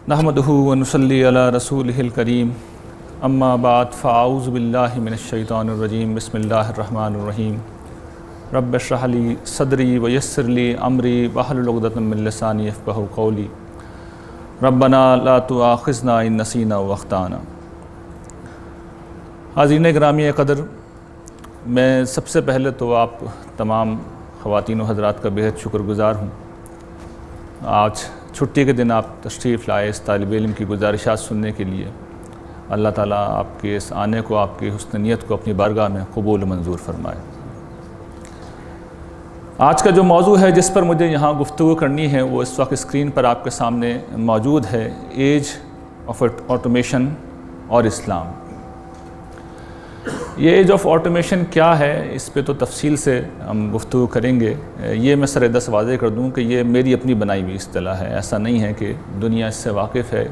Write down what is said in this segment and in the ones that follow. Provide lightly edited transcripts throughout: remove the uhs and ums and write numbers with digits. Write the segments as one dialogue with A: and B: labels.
A: نحمدہ ونصلی علی رسولہ الکریم اما بعد فاعوذ باللہ من الشیطان الرجیم بسم اللہ الرحمن الرحیم رب اشرح لی صدری ویسر لی امری واحلل عقدۃ من لسانی یفقہوا قولی ربنا لا تؤاخذنا ان نسینا واخطانا۔ حاضرین گرامی قدر، میں سب سے پہلے تو آپ تمام خواتین و حضرات کا بیحد شکر گزار ہوں۔ آج چھٹی کے دن آپ تشریف لائے اس طالب علم کی گزارشات سننے کے لیے۔ اللہ تعالیٰ آپ کے اس آنے کو، آپ کی حسن نیت کو اپنی بارگاہ میں قبول و منظور فرمائے۔ آج کا جو موضوع ہے جس پر مجھے یہاں گفتگو کرنی ہے وہ اس وقت اسکرین پر آپ کے سامنے موجود ہے، ایج آف آٹومیشن اور اسلام۔ یہ ایج آف آٹومیشن کیا ہے، اس پہ تو تفصیل سے ہم گفتگو کریں گے۔ یہ میں سر دست واضح کر دوں کہ یہ میری اپنی بنائی ہوئی اصطلاح ہے، ایسا نہیں ہے کہ دنیا اس سے واقف ہے۔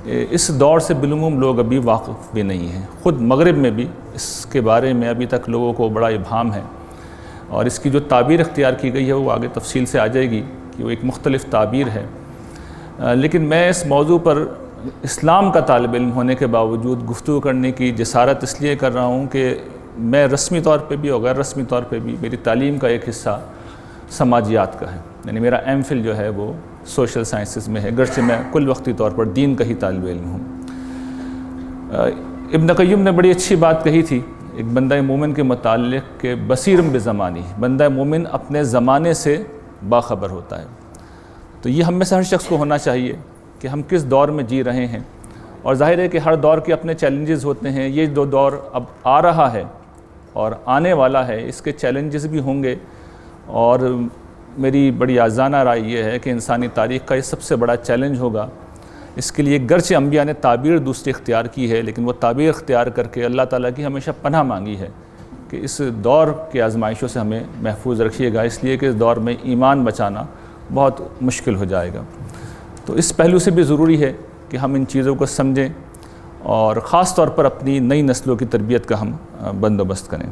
A: اس دور سے بالعموم لوگ ابھی واقف بھی نہیں ہیں، خود مغرب میں بھی اس کے بارے میں ابھی تک لوگوں کو بڑا ابہام ہے، اور اس کی جو تعبیر اختیار کی گئی ہے وہ آگے تفصیل سے آ جائے گی کہ وہ ایک مختلف تعبیر ہے۔ لیکن میں اس موضوع پر اسلام کا طالب علم ہونے کے باوجود گفتگو کرنے کی جسارت اس لیے کر رہا ہوں کہ میں رسمی طور پہ بھی اور غیر رسمی طور پہ بھی میری تعلیم کا ایک حصہ سماجیات کا ہے، یعنی میرا ایم فل جو ہے وہ سوشل سائنسز میں ہے، گرچہ میں کل وقتی طور پر دین کا ہی طالب علم ہوں۔ ابن قیم نے بڑی اچھی بات کہی تھی ایک بندہ مومن کے متعلق کہ بصیرم بزمانی، بندہ مومن اپنے زمانے سے باخبر ہوتا ہے۔ تو یہ ہم میں سے ہر شخص کو ہونا چاہیے کہ ہم کس دور میں جی رہے ہیں، اور ظاہر ہے کہ ہر دور کے اپنے چیلنجز ہوتے ہیں۔ یہ جو دور اب آ رہا ہے اور آنے والا ہے، اس کے چیلنجز بھی ہوں گے، اور میری بڑی عاجزانہ رائے یہ ہے کہ انسانی تاریخ کا یہ سب سے بڑا چیلنج ہوگا۔ اس کے لیے گرچہ انبیاء نے تعبیر دوسری اختیار کی ہے، لیکن وہ تعبیر اختیار کر کے اللہ تعالیٰ کی ہمیشہ پناہ مانگی ہے کہ اس دور کے آزمائشوں سے ہمیں محفوظ رکھیے گا، اس لیے کہ اس دور میں ایمان بچانا بہت مشکل ہو جائے گا۔ تو اس پہلو سے بھی ضروری ہے کہ ہم ان چیزوں کو سمجھیں، اور خاص طور پر اپنی نئی نسلوں کی تربیت کا ہم بندوبست کریں۔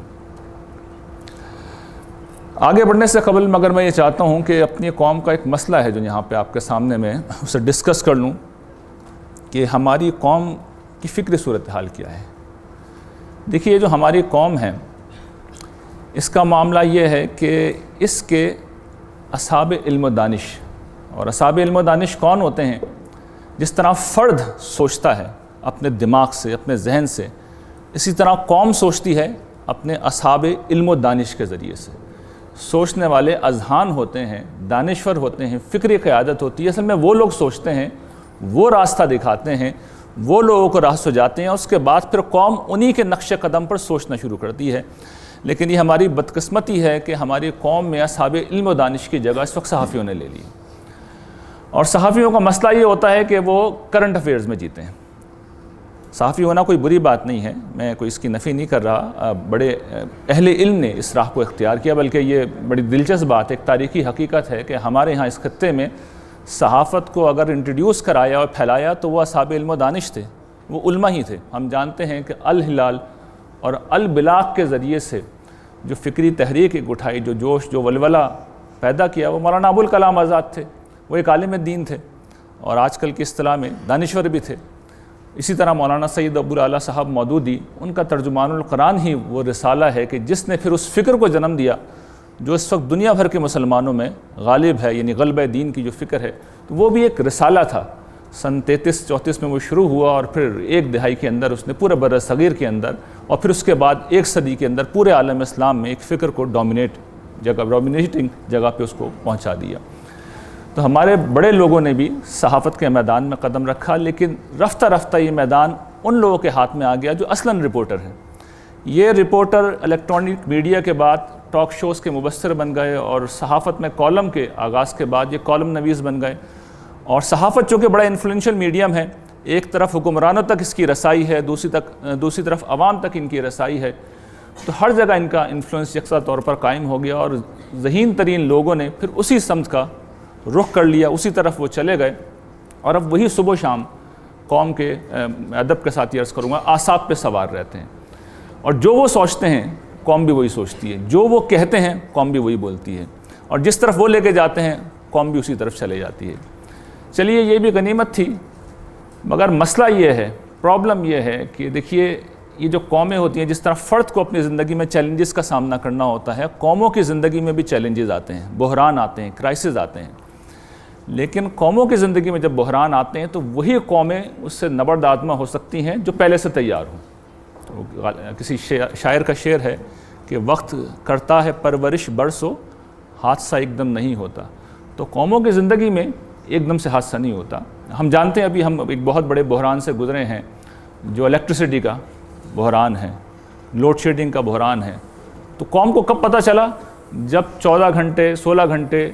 A: آگے بڑھنے سے قبل مگر میں یہ چاہتا ہوں کہ اپنی قوم کا ایک مسئلہ ہے جو یہاں پہ آپ کے سامنے میں اسے ڈسکس کر لوں کہ ہماری قوم کی فکری صورتحال کیا ہے۔ دیکھیے، جو ہماری قوم ہے اس کا معاملہ یہ ہے کہ اس کے اصحاب علم و دانش، اور اصحاب علم و دانش کون ہوتے ہیں؟ جس طرح فرد سوچتا ہے اپنے دماغ سے، اپنے ذہن سے، اسی طرح قوم سوچتی ہے اپنے اصحاب علم و دانش کے ذریعے سے۔ سوچنے والے اذہان ہوتے ہیں، دانشور ہوتے ہیں، فکری قیادت ہوتی ہے۔ اصل میں وہ لوگ سوچتے ہیں، وہ راستہ دکھاتے ہیں، وہ لوگوں کو راہ سجاتے ہیں، اس کے بعد پھر قوم انہی کے نقش قدم پر سوچنا شروع کرتی ہے۔ لیکن یہ ہماری بدقسمتی ہے کہ ہماری قوم میں اصحاب علم و دانش کی جگہ اس وقت صحافیوں نے لے لی، اور صحافیوں کا مسئلہ یہ ہوتا ہے کہ وہ کرنٹ افیئرز میں جیتے ہیں۔ صحافی ہونا کوئی بری بات نہیں ہے، میں کوئی اس کی نفی نہیں کر رہا، بڑے اہل علم نے اس راہ کو اختیار کیا، بلکہ یہ بڑی دلچسپ بات، ایک تاریخی حقیقت ہے کہ ہمارے ہاں اس خطے میں صحافت کو اگر انٹروڈیوس کرایا اور پھیلایا تو وہ اصحاب علم و دانش تھے، وہ علماء ہی تھے۔ ہم جانتے ہیں کہ الہلال اور البلاغ کے ذریعے سے جو فکری تحریک ایک اٹھائی، جو جوش، جو ولولہ پیدا کیا، وہ مولانا ابوالکلام آزاد تھے۔ وہ ایک عالم دین تھے، اور آج کل کی اصطلاح میں دانشور بھی تھے۔ اسی طرح مولانا سید ابوالعلا صاحب مودودی، ان کا ترجمان القرآن ہی وہ رسالہ ہے کہ جس نے پھر اس فکر کو جنم دیا جو اس وقت دنیا بھر کے مسلمانوں میں غالب ہے، یعنی غلبہ دین کی جو فکر ہے۔ تو وہ بھی ایک رسالہ تھا، سن 33-34 میں وہ شروع ہوا، اور پھر ایک دہائی کے اندر اس نے پورے بر صغیر کے اندر، اور پھر اس کے بعد ایک صدی کے اندر پورے عالم اسلام میں ایک فکر کو ڈومینیٹنگ جگہ پہ اس کو پہنچا دیا۔ تو ہمارے بڑے لوگوں نے بھی صحافت کے میدان میں قدم رکھا، لیکن رفتہ رفتہ یہ میدان ان لوگوں کے ہاتھ میں آ گیا جو اصلاً رپورٹر ہیں۔ یہ رپورٹر الیکٹرانک میڈیا کے بعد ٹاک شوز کے مبصر بن گئے، اور صحافت میں کالم کے آغاز کے بعد یہ کالم نویس بن گئے۔ اور صحافت چونکہ بڑا انفلوئنشل میڈیم ہے، ایک طرف حکمرانوں تک اس کی رسائی ہے، دوسری طرف عوام تک ان کی رسائی ہے، تو ہر جگہ ان کا انفلوئنس یکساں طور پر قائم ہو گیا، اور ذہین ترین لوگوں نے پھر اسی سمت کا رخ کر لیا، اسی طرف وہ چلے گئے، اور اب وہی صبح و شام قوم کے ادب کے ساتھ عرض کروں گا اعصاب پہ سوار رہتے ہیں، اور جو وہ سوچتے ہیں قوم بھی وہی سوچتی ہے، جو وہ کہتے ہیں قوم بھی وہی بولتی ہے، اور جس طرف وہ لے کے جاتے ہیں قوم بھی اسی طرف چلے جاتی ہے۔ چلیے، یہ بھی غنیمت تھی مگر مسئلہ یہ ہے، پرابلم یہ ہے کہ دیکھیے یہ جو قومیں ہوتی ہیں، جس طرح فرد کو اپنی زندگی میں چیلنجز کا سامنا کرنا ہوتا ہے، قوموں کی زندگی میں بھی چیلنجز آتے ہیں، بحران آتے ہیں، کرائسز آتے ہیں. لیکن قوموں کی زندگی میں جب بحران آتے ہیں تو وہی قومیں اس سے نبرد آزما ہو سکتی ہیں جو پہلے سے تیار ہوں. کسی شاعر کا شعر ہے کہ وقت کرتا ہے پرورش برسو، حادثہ ایک دم نہیں ہوتا. تو قوموں کی زندگی میں ایک دم سے حادثہ نہیں ہوتا. ہم جانتے ہیں ابھی ہم ایک بہت بڑے بحران سے گزرے ہیں جو الیکٹریسٹی کا بحران ہے، لوڈ شیڈنگ کا بحران ہے. تو قوم کو کب پتہ چلا؟ جب 14 گھنٹے 16 گھنٹے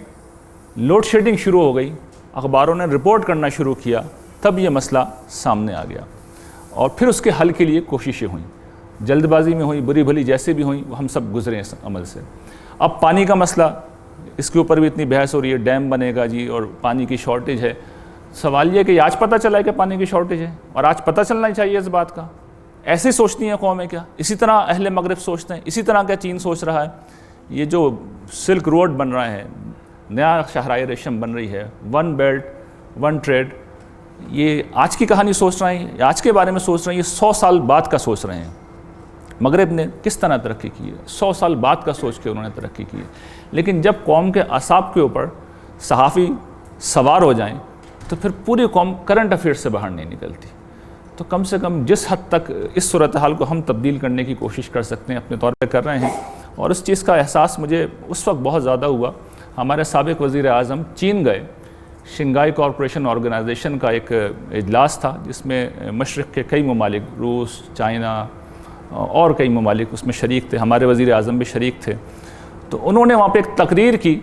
A: لوڈ شیڈنگ شروع ہو گئی، اخباروں نے رپورٹ کرنا شروع کیا، تب یہ مسئلہ سامنے آ گیا. اور پھر اس کے حل کے لیے کوششیں ہوئیں، جلد بازی میں ہوئیں، بری بھلی جیسے بھی ہوئیں، ہم سب گزرے اس عمل سے. اب پانی کا مسئلہ، اس کے اوپر بھی اتنی بحث ہو رہی ہے، ڈیم بنے گا جی اور پانی کی شارٹیج ہے. سوال یہ کہ آج پتہ چلا ہے کہ پانی کی شارٹیج ہے، اور آج پتہ چلنا ہی چاہیے اس بات کا. ایسے سوچتی ہیں قومیں کیا؟ اسی طرح اہل مغرب سوچتے ہیں، اسی طرح کیا چین سوچ رہا ہے؟ یہ جو سلک روڈ بن رہا ہے، نیا شاہراہ ریشم بن رہی ہے، ون بیلٹ ون ٹریڈ، یہ آج کی کہانی سوچ رہے ہیں، آج کے بارے میں سوچ رہے ہیں، یہ 100 سال بعد کا سوچ رہے ہیں. مغرب نے کس طرح ترقی کی ہے؟ 100 سال بعد کا سوچ کے انہوں نے ترقی کی ہے. لیکن جب قوم کے اعصاب کے اوپر صحافی سوار ہو جائیں تو پھر پوری قوم کرنٹ افیئر سے باہر نہیں نکلتی. تو کم سے کم جس حد تک اس صورتحال کو ہم تبدیل کرنے کی کوشش کر سکتے ہیں اپنے طور پہ کر رہے ہیں. اور اس چیز کا احساس مجھے اس وقت بہت زیادہ ہوا، ہمارے سابق وزیر اعظم چین گئے، شنگھائی کارپوریشن آرگنائزیشن کا ایک اجلاس تھا جس میں مشرق کے کئی ممالک، روس، چائنا اور کئی ممالک اس میں شریک تھے، ہمارے وزیر اعظم بھی شریک تھے. تو انہوں نے وہاں پہ ایک تقریر کی،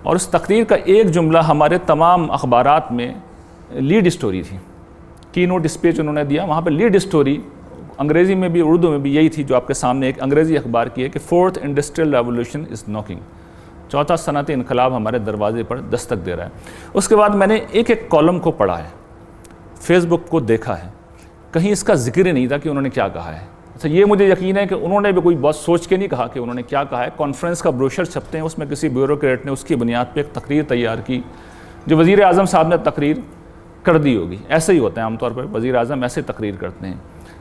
A: اور اس تقریر کا ایک جملہ ہمارے تمام اخبارات میں لیڈ اسٹوری تھی. کی نوٹ اسپیچ انہوں نے دیا، وہاں پہ لیڈ اسٹوری انگریزی میں بھی اردو میں بھی یہی تھی جو آپ کے سامنے ایک انگریزی اخبار کی ہے کہ 4th انڈسٹریل ریولوشن از ناکنگ، چوتھا صنعتی انقلاب ہمارے دروازے پر دستک دے رہا ہے. اس کے بعد میں نے ایک ایک کالم کو پڑھا ہے، فیس بک کو دیکھا ہے، کہیں اس کا ذکر ہی نہیں تھا کہ انہوں نے کیا کہا ہے. اچھا یہ مجھے یقین ہے کہ انہوں نے بھی کوئی بہت سوچ کے نہیں کہا کہ انہوں نے کیا کہا ہے. کانفرنس کا بروشر چھپتے ہیں، اس میں کسی بیوروکریٹ نے اس کی بنیاد پہ ایک تقریر تیار کی جو وزیر اعظم صاحب نے تقریر کر دی ہوگی. ایسے ہی ہوتا ہے عام طور پر، وزیر اعظم ایسے تقریر کرتے ہیں،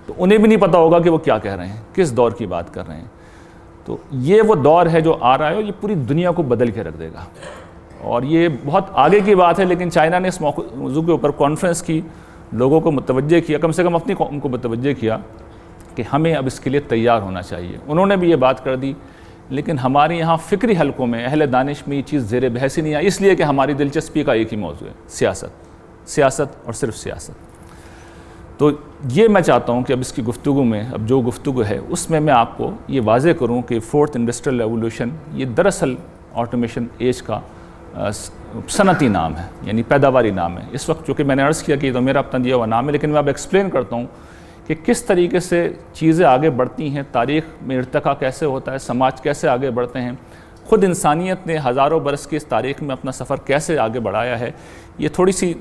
A: تو انہیں بھی نہیں پتہ ہوگا کہ وہ کیا کہہ رہے ہیں، کس دور کی بات کر رہے ہیں. تو یہ وہ دور ہے جو آ رہا ہے، اور یہ پوری دنیا کو بدل کے رکھ دے گا. اور یہ بہت آگے کی بات ہے، لیکن چائنا نے اس موضوع کے اوپر کانفرنس کی، لوگوں کو متوجہ کیا، کم سے کم اپنی قوم کو متوجہ کیا کہ ہمیں اب اس کے لیے تیار ہونا چاہیے. انہوں نے بھی یہ بات کر دی، لیکن ہمارے یہاں فکری حلقوں میں، اہل دانش میں یہ چیز زیر بحث ہی نہیں آئی، اس لیے کہ ہماری دلچسپی کا ایک ہی موضوع ہے، سیاست اور صرف سیاست. تو یہ میں چاہتا ہوں کہ اب اس کی گفتگو میں، اب جو گفتگو ہے اس میں میں آپ کو یہ واضح کروں کہ 4th انڈسٹریل ریولوشن یہ دراصل آٹومیشن ایج کا صنعتی نام ہے، یعنی پیداواری نام ہے. اس وقت چونکہ میں نے عرض کیا کہ یہ تو میرا اپنا دیا ہوا نام ہے، لیکن میں اب ایکسپلین کرتا ہوں کہ کس طریقے سے چیزیں آگے بڑھتی ہیں، تاریخ میں ارتقا کیسے ہوتا ہے، سماج کیسے آگے بڑھتے ہیں، خود انسانیت نے ہزاروں برس کی اس تاریخ میں اپنا سفر کیسے آگے بڑھایا ہے. یہ تھوڑی سی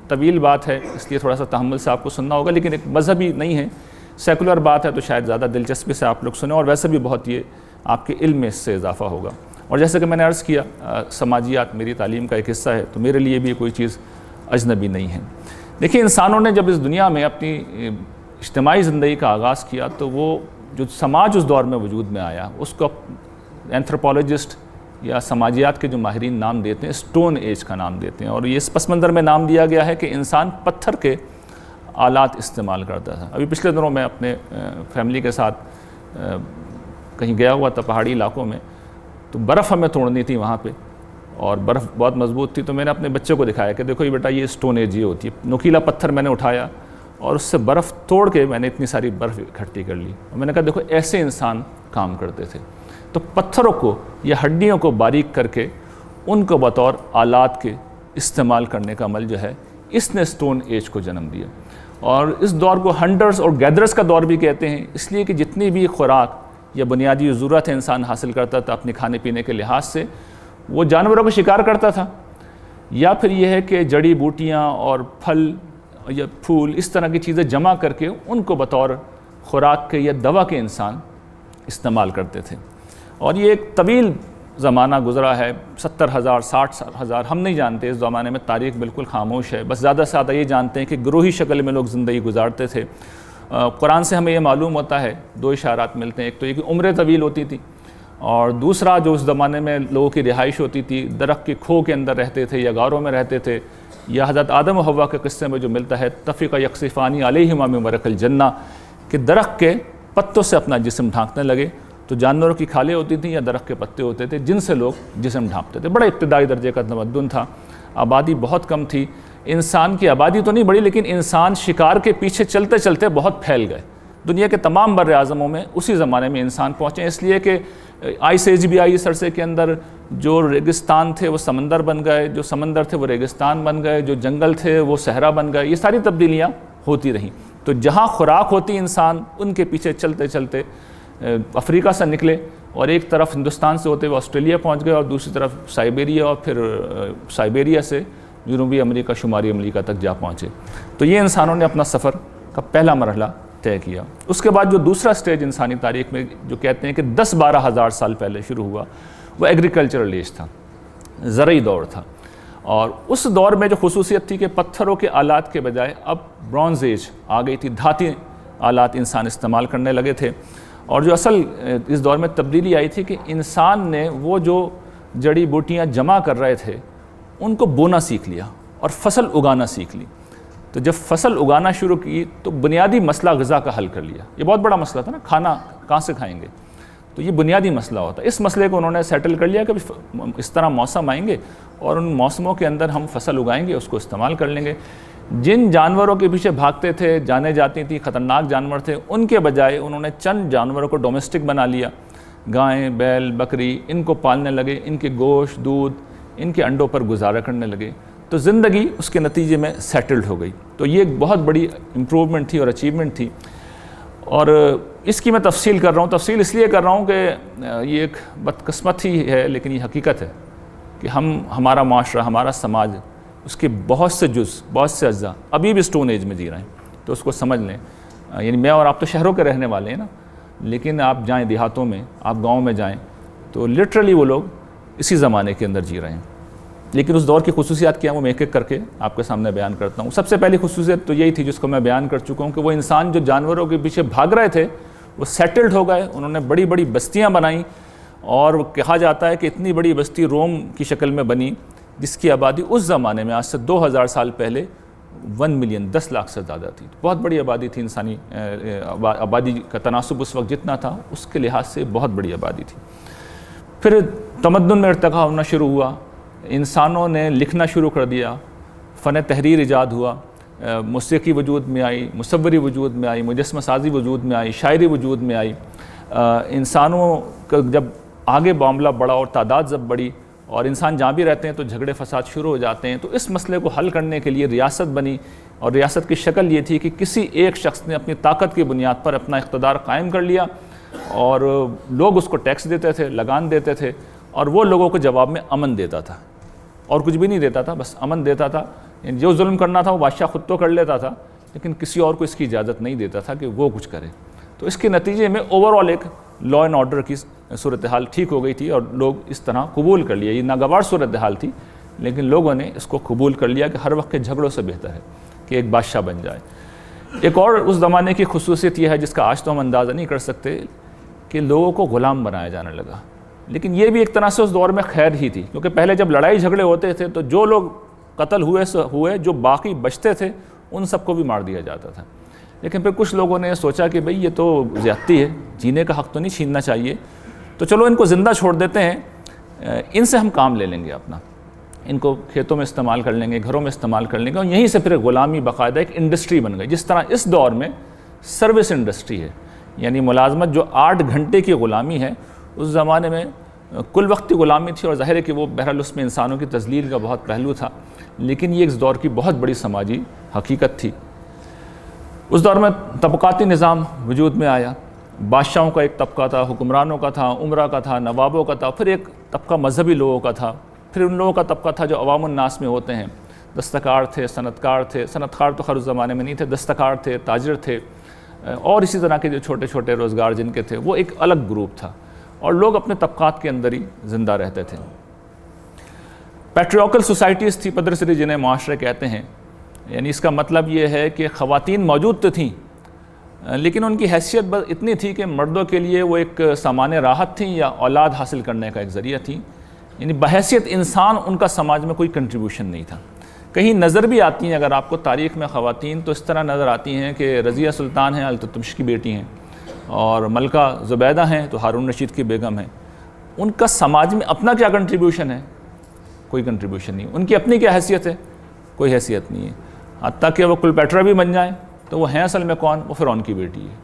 A: طویل بات ہے، اس لیے تھوڑا سا تحمل سے آپ کو سننا ہوگا، لیکن ایک مذہبی نہیں ہے، سیکولر بات ہے، تو شاید زیادہ دلچسپی سے آپ لوگ سنیں، اور ویسے بھی بہت یہ آپ کے علم میں اس سے اضافہ ہوگا. اور جیسے کہ میں نے عرض کیا، سماجیات میری تعلیم کا ایک حصہ ہے، تو میرے لیے بھی کوئی چیز اجنبی نہیں ہے. دیکھیں، انسانوں نے جب اس دنیا میں اپنی اجتماعی زندگی کا آغاز کیا تو وہ جو سماج اس دور میں وجود میں آیا، اس کو اینتھروپولوجسٹ یا سماجیات کے جو ماہرین نام دیتے ہیں، اسٹون ایج کا نام دیتے ہیں. اور یہ اس پس منظر میں نام دیا گیا ہے کہ انسان پتھر کے آلات استعمال کرتا تھا. ابھی پچھلے دنوں میں اپنے فیملی کے ساتھ کہیں گیا ہوا تھا پہاڑی علاقوں میں، تو برف ہمیں توڑنی تھی وہاں پہ، اور برف بہت مضبوط تھی. تو میں نے اپنے بچے کو دکھایا کہ دیکھو یہ بیٹا، یہ اسٹون ایج یہ ہوتی ہے. نوکیلا پتھر میں نے اٹھایا اور اس سے برف توڑ کے میں نے اتنی ساری برف اکٹھی کر لی، اور میں نے کہا دیکھو ایسے انسان کام کرتے تھے. تو پتھروں کو یا ہڈیوں کو باریک کر کے ان کو بطور آلات کے استعمال کرنے کا عمل جو ہے، اس نے اسٹون ایج کو جنم دیا. اور اس دور کو ہنٹرز اور گیدرز کا دور بھی کہتے ہیں، اس لیے کہ جتنی بھی خوراک یا بنیادی ضرورت ہے انسان حاصل کرتا تھا اپنے کھانے پینے کے لحاظ سے، وہ جانوروں کو شکار کرتا تھا، یا پھر یہ ہے کہ جڑی بوٹیاں اور پھل یا پھول اس طرح کی چیزیں جمع کر کے ان کو بطور خوراک کے یا دوا کے انسان استعمال کرتے تھے. اور یہ ایک طویل زمانہ گزرا ہے، 70,000 60,000 ہم نہیں جانتے، اس زمانے میں تاریخ بالکل خاموش ہے، بس زیادہ سے زیادہ یہ جانتے ہیں کہ گروہی شکل میں لوگ زندگی گزارتے تھے۔ قرآن سے ہمیں یہ معلوم ہوتا ہے، 2 اشارات ملتے ہیں، ایک تو یہ کہ عمریں طویل ہوتی تھی، اور دوسرا جو اس زمانے میں لوگوں کی رہائش ہوتی تھی، درخت کی کھو کے اندر رہتے تھے یا غاروں میں رہتے تھے، یا حضرت آدم و حوا کے قصے میں جو ملتا ہے تفیق یکسفانی علیہما من ورق الجنہ، کہ درخت کے پتوں سے اپنا جسم ڈھانکنے لگے، تو جانوروں کی کھالیں ہوتی تھیں یا درخت کے پتے ہوتے تھے جن سے لوگ جسم ڈھانپتے تھے۔ بڑا ابتدائی درجے کا تمدن تھا، آبادی بہت کم تھی، انسان کی آبادی تو نہیں بڑھی لیکن انسان شکار کے پیچھے چلتے چلتے بہت پھیل گئے۔ دنیا کے تمام بر اعظموں میں اسی زمانے میں انسان پہنچے، اس لیے کہ آئس ایج بھی آئی، اس عرصے کے اندر جو ریگستان تھے وہ سمندر بن گئے، جو سمندر تھے وہ ریگستان بن گئے، جو جنگل تھے وہ صحرا بن گئے، یہ ساری تبدیلیاں ہوتی رہیں۔ تو جہاں خوراک ہوتی انسان ان کے پیچھے چلتے چلتے افریقہ سے نکلے، اور ایک طرف ہندوستان سے ہوتے ہوئے آسٹریلیا پہنچ گئے، اور دوسری طرف سائبیریا، اور پھر سائبیریا سے جنوبی امریکہ، شمالی امریکہ تک جا پہنچے۔ تو یہ انسانوں نے اپنا سفر کا پہلا مرحلہ طے کیا۔ اس کے بعد جو دوسرا سٹیج انسانی تاریخ میں جو کہتے ہیں کہ 10-12 ہزار سال پہلے شروع ہوا، وہ ایگریکلچرل ایج تھا، زرعی دور تھا، اور اس دور میں جو خصوصیت تھی کہ پتھروں کے آلات کے بجائے اب برونز ایج آ گئی تھی، دھاتی آلات انسان استعمال کرنے لگے تھے۔ اور جو اصل اس دور میں تبدیلی آئی تھی کہ انسان نے وہ جو جڑی بوٹیاں جمع کر رہے تھے ان کو بونا سیکھ لیا اور فصل اگانا سیکھ لی۔ تو جب فصل اگانا شروع کی تو بنیادی مسئلہ غذا کا حل کر لیا۔ یہ بہت بڑا مسئلہ تھا نا، کھانا کہاں سے کھائیں گے، تو یہ بنیادی مسئلہ ہوتا ہے۔ اس مسئلے کو انہوں نے سیٹل کر لیا کہ اس طرح موسم آئیں گے اور ان موسموں کے اندر ہم فصل اگائیں گے، اس کو استعمال کر لیں گے۔ جن جانوروں کے پیچھے بھاگتے تھے، جانے جاتی تھیں خطرناک جانور تھے، ان کے بجائے انہوں نے چند جانوروں کو ڈومیسٹک بنا لیا، گائیں، بیل، بکری، ان کو پالنے لگے، ان کے گوشت، دودھ، ان کے انڈوں پر گزارا کرنے لگے، تو زندگی اس کے نتیجے میں سیٹلڈ ہو گئی۔ تو یہ ایک بہت بڑی امپروومنٹ تھی اور اچیومنٹ تھی، اور اس کی میں تفصیل کر رہا ہوں۔ تفصیل اس لیے کر رہا ہوں کہ یہ ایک بدقسمت ہی ہے لیکن یہ حقیقت ہے کہ ہمارا معاشرہ، ہمارا سماج، اس کے بہت سے جز، بہت سے اجزاء ابھی بھی سٹون ایج میں جی رہے ہیں۔ تو اس کو سمجھ لیں، یعنی میں اور آپ تو شہروں کے رہنے والے ہیں نا، لیکن آپ جائیں دیہاتوں میں، آپ گاؤں میں جائیں تو لٹرلی وہ لوگ اسی زمانے کے اندر جی رہے ہیں۔ لیکن اس دور کی خصوصیات کیا ہیں وہ میں ایک ایک کر کے آپ کے سامنے بیان کرتا ہوں۔ سب سے پہلی خصوصیت تو یہی تھی جس کو میں بیان کر چکا ہوں کہ وہ انسان جو جانوروں کے پیچھے بھاگ رہے تھے وہ سیٹلڈ ہو گئے، انہوں نے بڑی بڑی بستیاں بنائیں، اور کہا جاتا ہے کہ اتنی بڑی بستی روم کی شکل میں بنی جس کی آبادی اس زمانے میں آج سے 2000 سال پہلے 1 ملین، 10 لاکھ سے زیادہ تھی۔ بہت بڑی آبادی تھی، انسانی آبادی کا تناسب اس وقت جتنا تھا اس کے لحاظ سے بہت بڑی آبادی تھی۔ پھر تمدن میں ارتقا ہونا شروع ہوا، انسانوں نے لکھنا شروع کر دیا، فن تحریر ایجاد ہوا، موسیقی وجود میں آئی، مصوری وجود میں آئی، مجسمہ سازی وجود میں آئی، شاعری وجود میں آئی۔ انسانوں کا جب آگے معاملہ بڑھا اور تعداد جب بڑھی اور انسان جہاں بھی رہتے ہیں تو جھگڑے فساد شروع ہو جاتے ہیں، تو اس مسئلے کو حل کرنے کے لیے ریاست بنی، اور ریاست کی شکل یہ تھی کہ کسی ایک شخص نے اپنی طاقت کی بنیاد پر اپنا اقتدار قائم کر لیا، اور لوگ اس کو ٹیکس دیتے تھے، لگان دیتے تھے، اور وہ لوگوں کو جواب میں امن دیتا تھا، اور کچھ بھی نہیں دیتا تھا، بس امن دیتا تھا۔ جو ظلم کرنا تھا وہ بادشاہ خود تو کر لیتا تھا، لیکن کسی اور کو اس کی اجازت نہیں دیتا تھا کہ وہ کچھ کرے۔ تو اس کے نتیجے میں اوور آل ایک لا اینڈ آرڈر کی صورتحال ٹھیک ہو گئی تھی، اور لوگ اس طرح قبول کر لیا۔ یہ ناگوار صورتحال تھی لیکن لوگوں نے اس کو قبول کر لیا کہ ہر وقت کے جھگڑوں سے بہتر ہے کہ ایک بادشاہ بن جائے۔ ایک اور اس زمانے کی خصوصیت یہ ہے جس کا آج تو ہم اندازہ نہیں کر سکتے کہ لوگوں کو غلام بنایا جانے لگا۔ لیکن یہ بھی ایک طرح سے اس دور میں خیر ہی تھی، کیونکہ پہلے جب لڑائی جھگڑے ہوتے تھے تو جو لوگ قتل ہوئے، جو باقی بچتے تھے ان سب کو بھی مار دیا جاتا تھا۔ لیکن پھر کچھ لوگوں نے سوچا کہ بھئی یہ تو زیادتی ہے، جینے کا حق تو نہیں چھیننا چاہیے، تو چلو ان کو زندہ چھوڑ دیتے ہیں، ان سے ہم کام لے لیں گے اپنا، ان کو کھیتوں میں استعمال کر لیں گے، گھروں میں استعمال کر لیں گے، اور یہیں سے پھر غلامی باقاعدہ ایک انڈسٹری بن گئی۔ جس طرح اس دور میں سروس انڈسٹری ہے، یعنی ملازمت جو 8 گھنٹے کی غلامی ہے، اس زمانے میں کل وقتی غلامی تھی، اور ظاہر ہے کہ وہ بہرحال اس میں انسانوں کی تذلیل کا بہت پہلو تھا، لیکن یہ اس دور کی بہت بڑی سماجی حقیقت تھی۔ اس دور میں طبقاتی نظام وجود میں آیا، بادشاہوں کا ایک طبقہ تھا، حکمرانوں کا تھا، امراء کا تھا، نوابوں کا تھا، پھر ایک طبقہ مذہبی لوگوں کا تھا، پھر ان لوگوں کا طبقہ تھا جو عوام الناس میں ہوتے ہیں، دستکار تھے، صنعتکار تھے، صنعتکار تو خیر اس زمانے میں نہیں تھے، دستکار تھے، تاجر تھے، اور اسی طرح کے جو چھوٹے چھوٹے روزگار جن کے تھے، وہ ایک الگ گروپ تھا۔ اور لوگ اپنے طبقات کے اندر ہی زندہ رہتے تھے۔ پیٹریوکل سوسائٹیز تھی پدرسری جنہیں معاشرے کہتے ہیں، یعنی اس کا مطلب یہ ہے کہ خواتین موجود تو تھیں لیکن ان کی حیثیت بس اتنی تھی کہ مردوں کے لیے وہ ایک سامان راحت تھیں یا اولاد حاصل کرنے کا ایک ذریعہ تھیں، یعنی بحیثیت انسان ان کا سماج میں کوئی کنٹریبیوشن نہیں تھا۔ کہیں نظر بھی آتی ہیں اگر آپ کو تاریخ میں خواتین تو اس طرح نظر آتی ہیں کہ رضیہ سلطان ہیں التتمش کی بیٹی ہیں، اور ملکہ زبیدہ ہیں تو ہارون رشید کی بیگم ہیں، ان کا سماج میں اپنا کیا کنٹریبیوشن ہے؟ کوئی کنٹریبیوشن نہیں۔ ان کی اپنی کیا حیثیت ہے؟ کوئی حیثیت نہیں ہے، حتیٰ کہ وہ کلپیٹرا بھی بن جائیں تو وہ ہیں اصل میں کون؟ وہ فرعون کی بیٹی ہے۔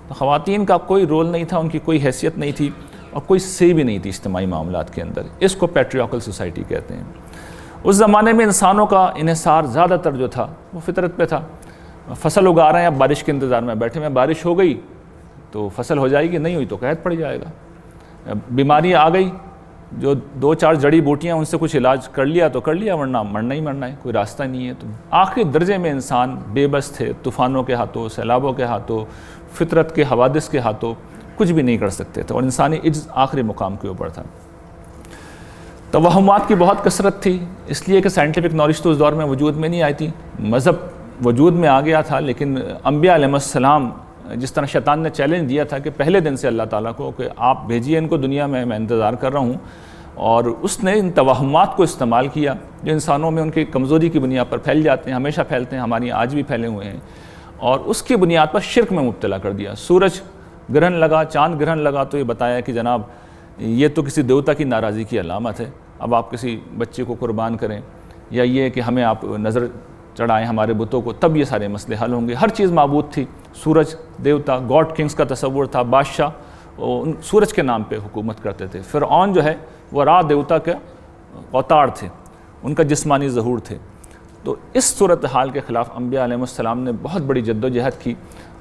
A: تو خواتین کا کوئی رول نہیں تھا، ان کی کوئی حیثیت نہیں تھی اور کوئی سی بھی نہیں تھی اجتماعی معاملات کے اندر۔ اس کو پیٹریوکل سوسائٹی کہتے ہیں۔ اس زمانے میں انسانوں کا انحصار زیادہ تر جو تھا وہ فطرت پہ تھا۔ فصل اگا رہے ہیں، اب بارش کے انتظار میں بیٹھے ہیں، بارش ہو گئی تو فصل ہو جائے گی، نہیں ہوئی تو قحط پڑ جائے گا۔ بیماری آ گئی، جو 2-4 جڑی بوٹیاں ان سے کچھ علاج کر لیا تو کر لیا، ورنہ مرنا ہی مرنا ہے، کوئی راستہ نہیں ہے۔ تو آخری درجے میں انسان بے بس تھے، طوفانوں کے ہاتھوں، سیلابوں کے ہاتھوں، فطرت کے حوادث کے ہاتھوں کچھ بھی نہیں کر سکتے تھے، اور انسانی عجز آخری مقام کے اوپر تھا۔ توہمات کی بہت کثرت تھی، اس لیے کہ سائنٹیفک نالج تو اس دور میں وجود میں نہیں آئی تھی، مذہب وجود میں آ گیا تھا، لیکن انبیاء علیہ السلام جس طرح شیطان نے چیلنج دیا تھا کہ پہلے دن سے اللہ تعالیٰ کو کہ آپ بھیجیے ان کو دنیا میں انتظار کر رہا ہوں، اور اس نے ان توہمات کو استعمال کیا جو انسانوں میں ان کی کمزوری کی بنیاد پر پھیل جاتے ہیں، ہمیشہ پھیلتے ہیں، ہماری آج بھی پھیلے ہوئے ہیں، اور اس کی بنیاد پر شرک میں مبتلا کر دیا۔ سورج گرہن لگا، چاند گرہن لگا تو یہ بتایا کہ جناب یہ تو کسی دیوتا کی ناراضی کی علامت ہے، اب آپ کسی بچے کو قربان کریں، یا یہ کہ ہمیں آپ نظر چڑھائیں ہمارے بتوں کو، تب یہ سارے مسئلے حل ہوں گے۔ ہر چیز معبود تھی، سورج دیوتا، گاڈ کنگز کا تصور تھا، بادشاہ ان سورج کے نام پہ حکومت کرتے تھے۔ فرعون جو ہے وہ را دیوتا کے اوتار تھے، ان کا جسمانی ظہور تھے۔ تو اس صورتحال کے خلاف انبیاء علیہ السلام نے بہت بڑی جد و جہد کی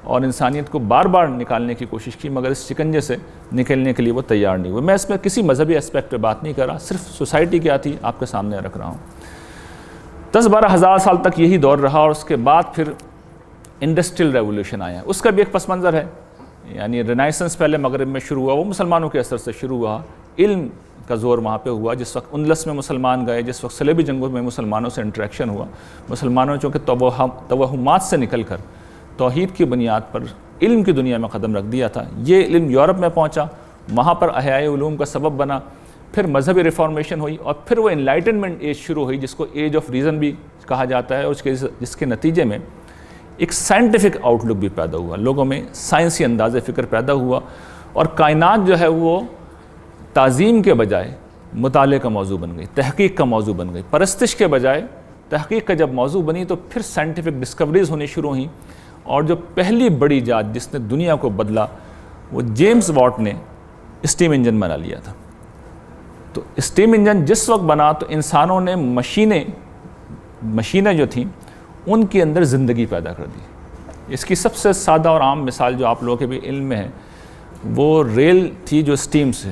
A: اور انسانیت کو بار بار نکالنے کی کوشش کی، مگر اس شکنجے سے نکلنے کے لیے وہ تیار نہیں ہوئے۔ میں اس میں کسی مذہبی اسپیکٹ پہ بات نہیں کر رہا، صرف سوسائٹی کیا تھی آپ کے سامنے رکھ رہا ہوں۔ 10-12 ہزار سال تک یہی دور رہا، اور اس کے بعد پھر انڈسٹریل ریولوشن آیا، اس کا بھی ایک پس منظر ہے۔ یعنی رینائسنس پہلے مغرب میں شروع ہوا، وہ مسلمانوں کے اثر سے شروع ہوا، علم کا زور وہاں پہ ہوا۔ جس وقت اندلس میں مسلمان گئے، جس وقت صلیبی جنگوں میں مسلمانوں سے انٹریکشن ہوا، مسلمانوں چونکہ توہمات سے نکل کر توحید کی بنیاد پر علم کی دنیا میں قدم رکھ دیا تھا، یہ علم یورپ میں پہنچا، وہاں پر احیاء علوم کا سبب بنا، پھر مذہبی ریفارمیشن ہوئی، اور پھر وہ انلائٹنمنٹ ایج شروع ہوئی جس کو ایج آف ریزن بھی کہا جاتا ہے، اور جس کے نتیجے میں ایک سائنٹیفک آؤٹ لک بھی پیدا ہوا، لوگوں میں سائنسی انداز فکر پیدا ہوا، اور کائنات جو ہے وہ تعظیم کے بجائے مطالعے کا موضوع بن گئی، تحقیق کا موضوع بن گئی۔ پرستش کے بجائے تحقیق کا جب موضوع بنی تو پھر سائنٹیفک ڈسکوریز ہونی شروع ہوئیں، اور جو پہلی بڑی ایجاد جس نے دنیا کو بدلا وہ جیمز واٹ نے اسٹیم انجن بنا لیا تھا۔ تو اسٹیم انجن جس وقت بنا تو انسانوں نے مشینیں جو تھیں ان کے اندر زندگی پیدا کر دی۔ اس کی سب سے سادہ اور عام مثال جو آپ لوگوں کے بھی علم میں ہے وہ ریل تھی جو اسٹیم سے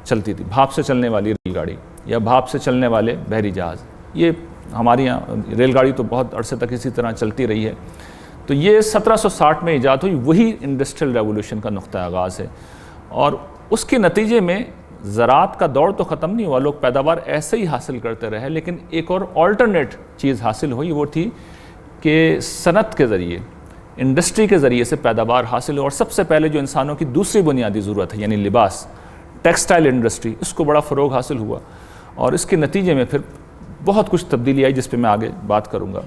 A: چلتی تھی، بھاپ سے چلنے والی ریل گاڑی یا بھاپ سے چلنے والے بحری جہاز۔ یہ ہمارے یہاں ریل گاڑی تو بہت عرصے تک اسی طرح چلتی رہی ہے۔ تو یہ 1760 میں ایجاد ہوئی، وہی انڈسٹریل ریولوشن کا نقطہ آغاز ہے، اور اس کے نتیجے میں زراعت کا دور تو ختم نہیں ہوا، لوگ پیداوار ایسے ہی حاصل کرتے رہے، لیکن ایک اور آلٹرنیٹ چیز حاصل ہوئی، وہ تھی کہ صنعت کے ذریعے، انڈسٹری کے ذریعے سے پیداوار حاصل ہو، اور سب سے پہلے جو انسانوں کی دوسری بنیادی ضرورت ہے یعنی لباس، ٹیکسٹائل انڈسٹری، اس کو بڑا فروغ حاصل ہوا، اور اس کے نتیجے میں پھر بہت کچھ تبدیلی آئی جس پہ میں آگے بات کروں گا۔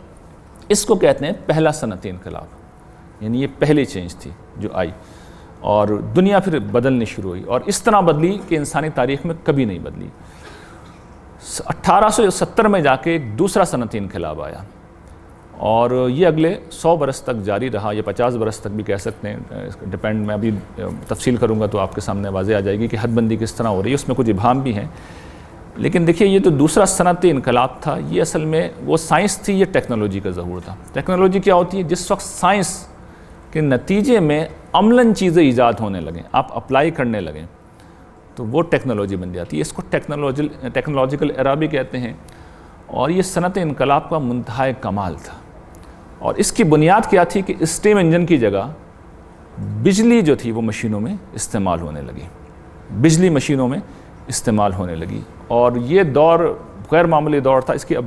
A: اس کو کہتے ہیں پہلا صنعتی انقلاب، یعنی یہ پہلی چینج تھی جو آئی، اور دنیا پھر بدلنی شروع ہوئی، اور اس طرح بدلی کہ انسانی تاریخ میں کبھی نہیں بدلی۔ 1870 میں جا کے ایک دوسرا صنعتی انقلاب آیا، اور یہ اگلے 100 برس تک جاری رہا، یا 50 برس تک بھی کہہ سکتے ہیں، ڈپینڈ، میں ابھی تفصیل کروں گا تو آپ کے سامنے واضح آ جائے گی کہ حد بندی کس طرح ہو رہی ہے، اس میں کچھ ابہام بھی ہیں۔ لیکن دیکھیے یہ تو دوسرا صنعتی انقلاب تھا، یہ اصل میں وہ سائنس تھی، یہ ٹیکنالوجی کا ظہور تھا۔ ٹیکنالوجی کیا ہوتی ہے؟ جس وقت سائنس کے نتیجے میں عملاً چیزیں ایجاد ہونے لگیں، آپ اپلائی کرنے لگیں، تو وہ ٹیکنالوجی بن جاتی ہے۔ اس کو ٹیکنالوجیکل ایرا بھی کہتے ہیں، اور یہ صنعت انقلاب کا منتہا کمال تھا، اور اس کی بنیاد کیا تھی کہ اسٹیم انجن کی جگہ بجلی جو تھی وہ مشینوں میں استعمال ہونے لگی۔ بجلی مشینوں میں استعمال ہونے لگی، اور یہ دور غیر معمولی دور تھا. اس کی اب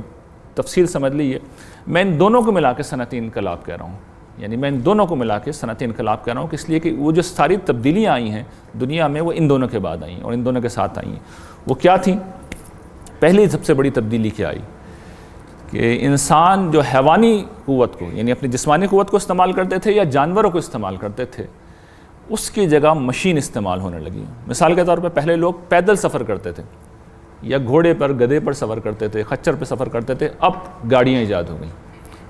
A: تفصیل سمجھ لیجیے. میں ان دونوں کو ملا کے صنعتی انقلاب کہہ رہا ہوں، یعنی میں ان دونوں کو ملا کے صنعتی انقلاب کہہ رہا ہوں، اس لیے کہ وہ جو ساری تبدیلیاں آئی ہیں دنیا میں وہ ان دونوں کے بعد آئی ہیں اور ان دونوں کے ساتھ آئی ہیں. وہ کیا تھیں؟ پہلی سب سے بڑی تبدیلی کیا آئی کہ انسان جو حیوانی قوت کو، یعنی اپنی جسمانی قوت کو استعمال کرتے تھے یا جانوروں کو استعمال کرتے تھے، اس کی جگہ مشین استعمال ہونے لگی. مثال کے طور پہ پہلے لوگ پیدل سفر کرتے تھے یا گھوڑے پر، گدھے پر سفر کرتے تھے، خچر پہ سفر کرتے تھے. اب گاڑیاں ایجاد ہو گئیں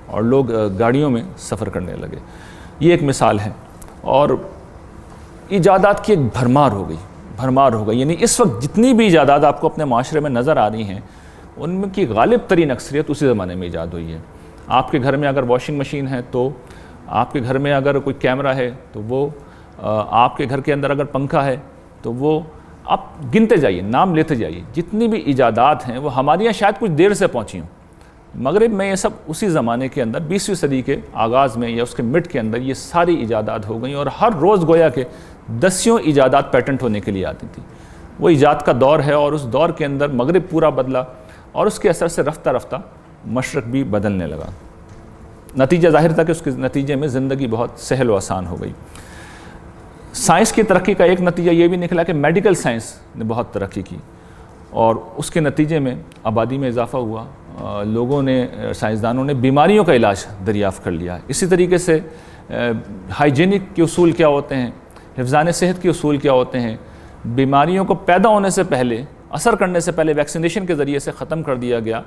A: اور لوگ گاڑیوں میں سفر کرنے لگے. یہ ایک مثال ہے. اور ایجادات کی ایک بھرمار ہو گئی. یعنی اس وقت جتنی بھی ایجادات آپ کو اپنے معاشرے میں نظر آ رہی ہیں ان میں کی غالب ترین اکثریت اسی زمانے میں ایجاد ہوئی ہے. آپ کے گھر میں اگر واشنگ مشین ہے تو، آپ کے گھر میں اگر کوئی کیمرہ ہے تو وہ، آپ کے گھر کے اندر اگر پنکھا ہے تو وہ، آپ گنتے جائیے، نام لیتے جائیے. جتنی بھی ایجادات ہیں وہ ہمارے یہاں شاید کچھ دیر سے پہنچی ہوں. مغرب میں یہ سب اسی زمانے کے اندر 20ویں صدی کے آغاز میں یا اس کے مڈ کے اندر یہ ساری ایجادات ہو گئیں، اور ہر روز گویا کہ 10 ایجادات پیٹنٹ ہونے کے لیے آتی تھی. وہ ایجاد کا دور ہے، اور اس دور کے اندر مغرب پورا بدلا، اور اس کے اثر سے رفتہ رفتہ مشرق بھی بدلنے لگا. نتیجہ ظاہر تھا کہ اس کے نتیجے میں زندگی بہت سہل و آسان ہو گئی. سائنس کی ترقی کا ایک نتیجہ یہ بھی نکلا کہ میڈیکل سائنس نے بہت ترقی کی، اور اس کے نتیجے میں آبادی میں اضافہ ہوا. لوگوں نے، سائنسدانوں نے بیماریوں کا علاج دریافت کر لیا. اسی طریقے سے ہائیجینک کے اصول کیا ہوتے ہیں، حفظان صحت کے اصول کیا ہوتے ہیں، بیماریوں کو پیدا ہونے سے پہلے، اثر کرنے سے پہلے ویکسینیشن کے ذریعے سے ختم کر دیا گیا.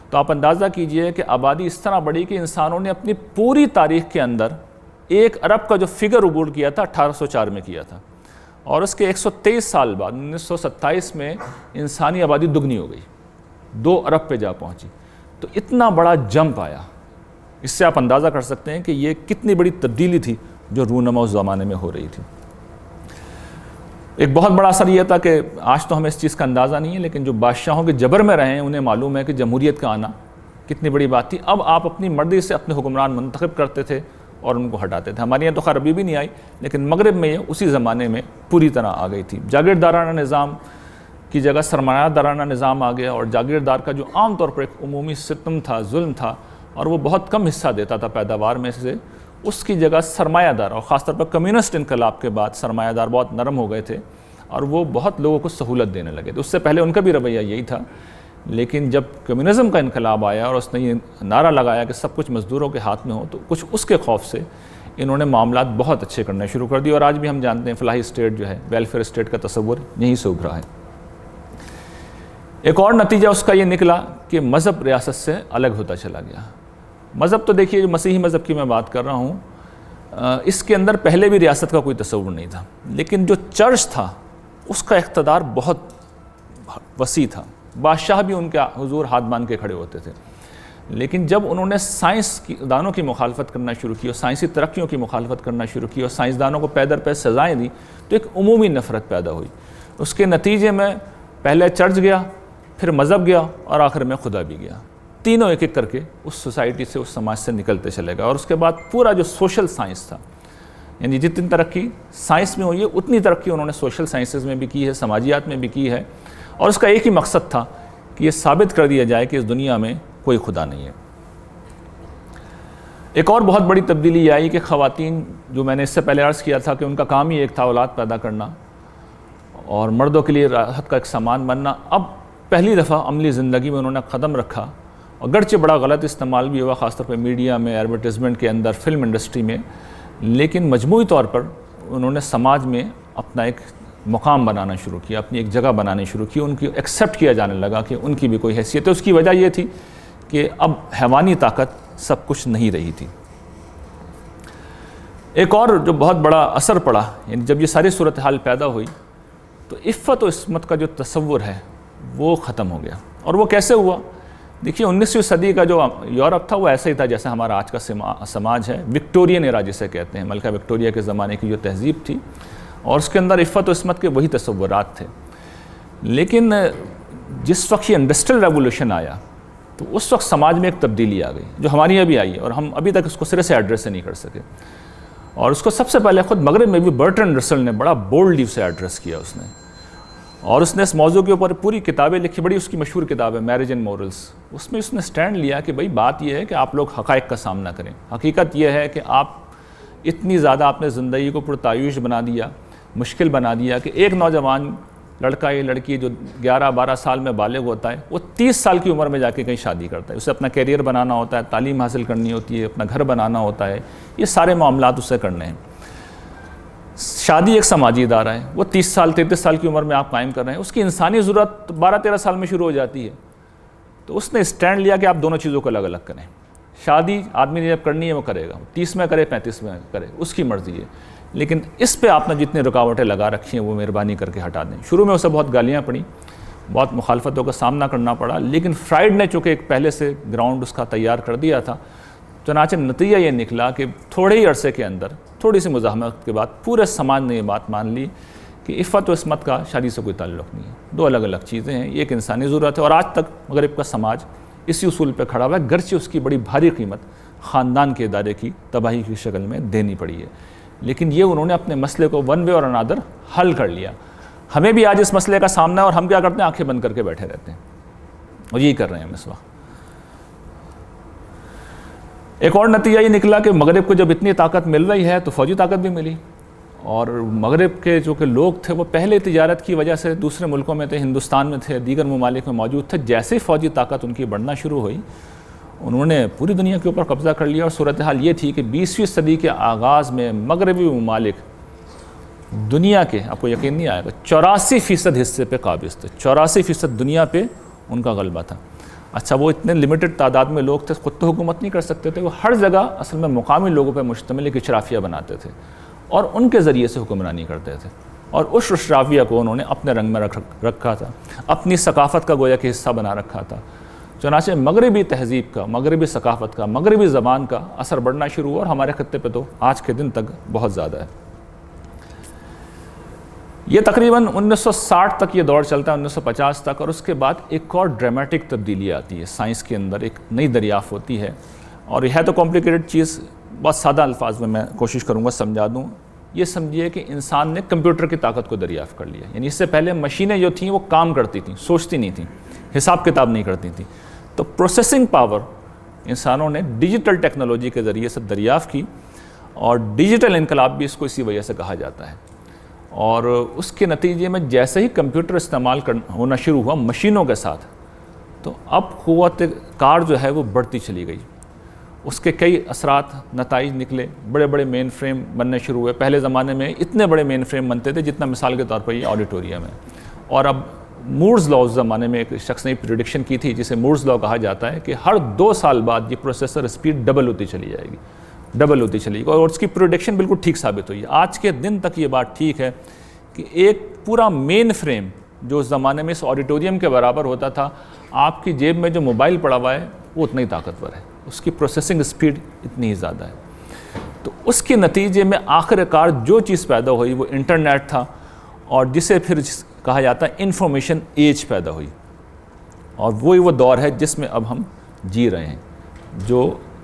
A: تو آپ اندازہ کیجئے کہ آبادی اس طرح بڑھی کہ انسانوں نے اپنی پوری تاریخ کے اندر 1 ارب کا جو فگر عبور کیا تھا 1804 میں کیا تھا، اور اس کے 123 سال بعد 1927 میں انسانی آبادی دگنی ہو گئی، 2 ارب پہ جا پہنچی. تو اتنا بڑا جمپ آیا. اس سے آپ اندازہ کر سکتے ہیں کہ یہ کتنی بڑی تبدیلی تھی جو رونما اس زمانے میں ہو رہی تھی. ایک بہت بڑا اثر یہ تھا کہ آج تو ہمیں اس چیز کا اندازہ نہیں ہے، لیکن جو بادشاہوں کے جبر میں رہے ہیں انہیں معلوم ہے کہ جمہوریت کا آنا کتنی بڑی بات تھی. اب آپ اپنی مرضی سے اپنے حکمران منتخب کرتے تھے اور ان کو ہٹاتے تھے. ہمارے یہاں تو خیر ابھی بھی نہیں آئی، لیکن مغرب میں یہ اسی زمانے میں پوری طرح آ گئی تھی. جاگیردارانہ نظام کی جگہ سرمایہ دارانہ نظام آ گیا، اور جاگیردار کا جو عام طور پر ایک عمومی ستم تھا، ظلم تھا، اور وہ بہت کم حصہ دیتا تھا پیداوار میں سے، اس کی جگہ سرمایہ دار، اور خاص طور پر کمیونسٹ انقلاب کے بعد سرمایہ دار بہت نرم ہو گئے تھے اور وہ بہت لوگوں کو سہولت دینے لگے تھے. اس سے پہلے ان کا بھی رویہ یہی تھا، لیکن جب کمیونزم کا انقلاب آیا اور اس نے یہ نعرہ لگایا کہ سب کچھ مزدوروں کے ہاتھ میں ہو، تو کچھ اس کے خوف سے انہوں نے معاملات بہت اچھے کرنے شروع کر دیے. اور آج بھی ہم جانتے ہیں فلاحی اسٹیٹ جو ہے، ویلفیئر اسٹیٹ کا تصور یہیں سے ابھرا ہے. ایک اور نتیجہ اس کا یہ نکلا کہ مذہب ریاست سے الگ ہوتا چلا گیا. مذہب تو دیکھیے، جو مسیحی مذہب کی میں بات کر رہا ہوں، اس کے اندر پہلے بھی ریاست کا کوئی تصور نہیں تھا، لیکن جو چرچ تھا اس کا اقتدار بہت وسیع تھا. بادشاہ بھی ان کے حضور ہاتھ باندھ کے کھڑے ہوتے تھے. لیکن جب انہوں نے سائنس کی دانوں کی مخالفت کرنا شروع کی اور سائنسی ترقیوں کی مخالفت کرنا شروع کی اور سائنسدانوں کو پے در پے سزائیں دی، تو ایک عمومی نفرت پیدا ہوئی. اس کے نتیجے میں پہلے چرچ گیا، پھر مذہب گیا، اور آخر میں خدا بھی گیا. تینوں ایک ایک کر کے اس سوسائٹی سے، اس سماج سے نکلتے چلے گئے. اور اس کے بعد پورا جو سوشل سائنس تھا، یعنی جتنی ترقی سائنس میں ہوئی ہے اتنی ترقی انہوں نے سوشل سائنسز میں بھی کی ہے، سماجیات میں بھی کی ہے. اور اس کا ایک ہی مقصد تھا کہ یہ ثابت کر دیا جائے کہ اس دنیا میں کوئی خدا نہیں ہے. ایک اور بہت بڑی تبدیلی یہ آئی کہ خواتین، جو میں نے اس سے پہلے عرض کیا تھا کہ ان کا کام ہی ایک تھا اولاد پیدا کرنا اور مردوں کے لیے راحت کا ایک سامان بننا، اب پہلی دفعہ عملی زندگی میں انہوں نے قدم رکھا. اور گرچہ بڑا غلط استعمال بھی ہوا، خاص طور پہ میڈیا میں، ایڈورٹیزمنٹ کے اندر، فلم انڈسٹری میں، لیکن مجموعی طور پر انہوں نے سماج میں اپنا ایک مقام بنانا شروع کیا، اپنی ایک جگہ بنانی شروع کی. ان کی ایکسیپٹ کیا جانے لگا کہ ان کی بھی کوئی حیثیت ہے. اس کی وجہ یہ تھی کہ اب حیوانی طاقت سب کچھ نہیں رہی تھی. ایک اور جو بہت بڑا اثر پڑا، یعنی جب یہ ساری صورتحال پیدا ہوئی تو عفت و عصمت کا جو تصور ہے وہ ختم ہو گیا. اور وہ کیسے ہوا؟ دیکھیے 19ویں صدی کا جو یورپ تھا وہ ایسا ہی تھا جیسے ہمارا آج کا سماج ہے. وکٹورین ایرا جسے کہتے ہیں، ملکہ وکٹوریہ کے زمانے کی جو تہذیب تھی، اور اس کے اندر عفت و عصمت کے وہی تصورات تھے. لیکن جس وقت یہ انڈسٹریل ریولوشن آیا تو اس وقت سماج میں ایک تبدیلی آ گئی جو ہمارے یہاں بھی آئی ہے، اور ہم ابھی تک اس کو سرے سے ایڈریس نہیں کر سکے. اور اس کو سب سے پہلے خود مغرب میں بھی برٹرنڈ رسل نے بڑا بولڈلی اسے ایڈریس کیا. اور اس نے اس موضوع کے اوپر پوری کتابیں لکھی، بڑی اس کی مشہور کتاب ہے میرج اینڈ مورلز. اس میں اس نے سٹینڈ لیا کہ بھئی بات یہ ہے کہ آپ لوگ حقائق کا سامنا کریں. حقیقت یہ ہے کہ آپ اتنی زیادہ آپ نے زندگی کو پرتعیش بنا دیا، مشکل بنا دیا کہ ایک نوجوان لڑکا یا لڑکی جو 11-12 سال میں بالغ ہوتا ہے، وہ 30 سال کی عمر میں جا کے کہیں شادی کرتا ہے. اسے اپنا کیریئر بنانا ہوتا ہے، تعلیم حاصل کرنی ہوتی ہے، اپنا گھر بنانا ہوتا ہے، یہ سارے معاملات اسے کرنے ہیں. شادی ایک سماجی ادارہ ہے، وہ 30 سال 33 سال کی عمر میں آپ قائم کر رہے ہیں، اس کی انسانی ضرورت 12-13 سال میں شروع ہو جاتی ہے. تو اس نے اسٹینڈ لیا کہ آپ دونوں چیزوں کو الگ الگ کریں. شادی آدمی نے جب کرنی ہے وہ کرے گا، 30 میں کرے 35 میں کرے، اس کی مرضی ہے. لیکن اس پہ آپ نے جتنی رکاوٹیں لگا رکھی ہیں وہ مہربانی کر کے ہٹا دیں. شروع میں اسے بہت گالیاں پڑیں، بہت مخالفتوں کا سامنا کرنا پڑا، لیکن فرائڈ نے چونکہ ایک پہلے سے گراؤنڈ اس کا تیار کر دیا تھا، چنانچہ نتیجہ یہ نکلا کہ تھوڑے ہی عرصے کے اندر، تھوڑی سی مزاحمت کے بعد پورے سماج نے یہ بات مان لی کہ عفت و عصمت کا شادی سے کوئی تعلق نہیں ہے، دو الگ الگ چیزیں ہیں. یہ ایک انسانی ضرورت ہے، اور آج تک مغرب کا سماج اسی اصول پہ کھڑا ہوا ہے، گرچہ اس کی بڑی بھاری قیمت خاندان کے ادارے کی تباہی کی شکل میں دینی پڑی ہے. لیکن یہ انہوں نے اپنے مسئلے کو ون وے اور انادر حل کر لیا. ہمیں بھی آج اس مسئلے کا سامنا ہے، اور ہم کیا کرتے ہیں؟ آنکھیں بند کر کے بیٹھے رہتے ہیں، اور یہی کر رہے ہیں ہم اس وقت. ایک اور نتیجہ یہ نکلا کہ مغرب کو جب اتنی طاقت مل رہی ہے تو فوجی طاقت بھی ملی، اور مغرب کے جو کہ لوگ تھے وہ پہلے تجارت کی وجہ سے دوسرے ملکوں میں تھے، ہندوستان میں تھے، دیگر ممالک میں موجود تھے. جیسے ہی فوجی طاقت ان کی بڑھنا شروع ہوئی، انہوں نے پوری دنیا کے اوپر قبضہ کر لیا. اور صورتحال یہ تھی کہ 20ویں صدی کے آغاز میں مغربی ممالک دنیا کے، آپ کو یقین نہیں آئے گا، 84% حصے پہ قابض تھے. 84% دنیا پہ ان کا غلبہ تھا. اچھا، وہ اتنے لمیٹڈ تعداد میں لوگ تھے، خود تو حکومت نہیں کر سکتے تھے، وہ ہر جگہ اصل میں مقامی لوگوں پہ مشتمل ایک اشرافیہ بناتے تھے، اور ان کے ذریعے سے حکمرانی کرتے تھے. اور اس اشرافیہ کو انہوں نے اپنے رنگ میں رکھا تھا، اپنی ثقافت کا گویا کہ حصہ بنا رکھا تھا. چنانچہ مغربی تہذیب کا، مغربی ثقافت کا، مغربی زبان کا اثر بڑھنا شروع ہوا، اور ہمارے خطے پہ تو آج کے دن تک بہت زیادہ ہے. یہ تقریباً 1960 تک یہ دور چلتا ہے، 1950 تک. اور اس کے بعد ایک اور ڈرامیٹک تبدیلی آتی ہے سائنس کے اندر، ایک نئی دریافت ہوتی ہے. اور یہ ہے تو کمپلیکیٹڈ چیز، بہت سادہ الفاظ میں کوشش کروں گا سمجھا دوں. یہ سمجھیے کہ انسان نے کمپیوٹر کی طاقت کو دریافت کر لیا. یعنی اس سے پہلے مشینیں جو تھیں وہ کام کرتی تھیں، سوچتی نہیں تھیں، حساب کتاب نہیں کرتی تھیں. تو پروسیسنگ پاور انسانوں نے ڈیجیٹل ٹیکنالوجی کے ذریعے سے دریافت کی، اور ڈیجیٹل انقلاب بھی اس کو اسی وجہ سے کہا جاتا ہے. اور اس کے نتیجے میں جیسے ہی کمپیوٹر استعمال ہونا شروع ہوا مشینوں کے ساتھ، تو اب قوت کار جو ہے وہ بڑھتی چلی گئی. اس کے کئی اثرات، نتائج نکلے. بڑے بڑے مین فریم بننے شروع ہوئے. پہلے زمانے میں اتنے بڑے مین فریم بنتے تھے جتنا مثال کے طور پر یہ آڈیٹوریم ہے. اور اب مورز لا اس زمانے میں ایک شخص نے پریڈکشن کی تھی جسے مورز لا کہا جاتا ہے، کہ ہر 2 سال بعد یہ پروسیسر اسپیڈ ڈبل ہوتی چلی جائے گی، ڈبل ہوتی چلی گئی. اور اس کی پریڈکشن بالکل ٹھیک ثابت ہوئی. آج کے دن تک یہ بات ٹھیک ہے کہ ایک پورا مین فریم جو اس زمانے میں اس آڈیٹوریم کے برابر ہوتا تھا، آپ کی جیب میں جو موبائل پڑا ہوا ہے وہ اتنا ہی طاقتور ہے، اس کی پروسیسنگ اسپیڈ اتنی ہی زیادہ ہے. تو اس کے نتیجے میں آخر کار جو چیز پیدا ہوئی وہ انٹرنیٹ تھا، اور جسے پھر کہا جاتا ہے انفارمیشن ایج پیدا ہوئی. اور وہی وہ دور ہے جس میں اب ہم جی رہے ہیں، جو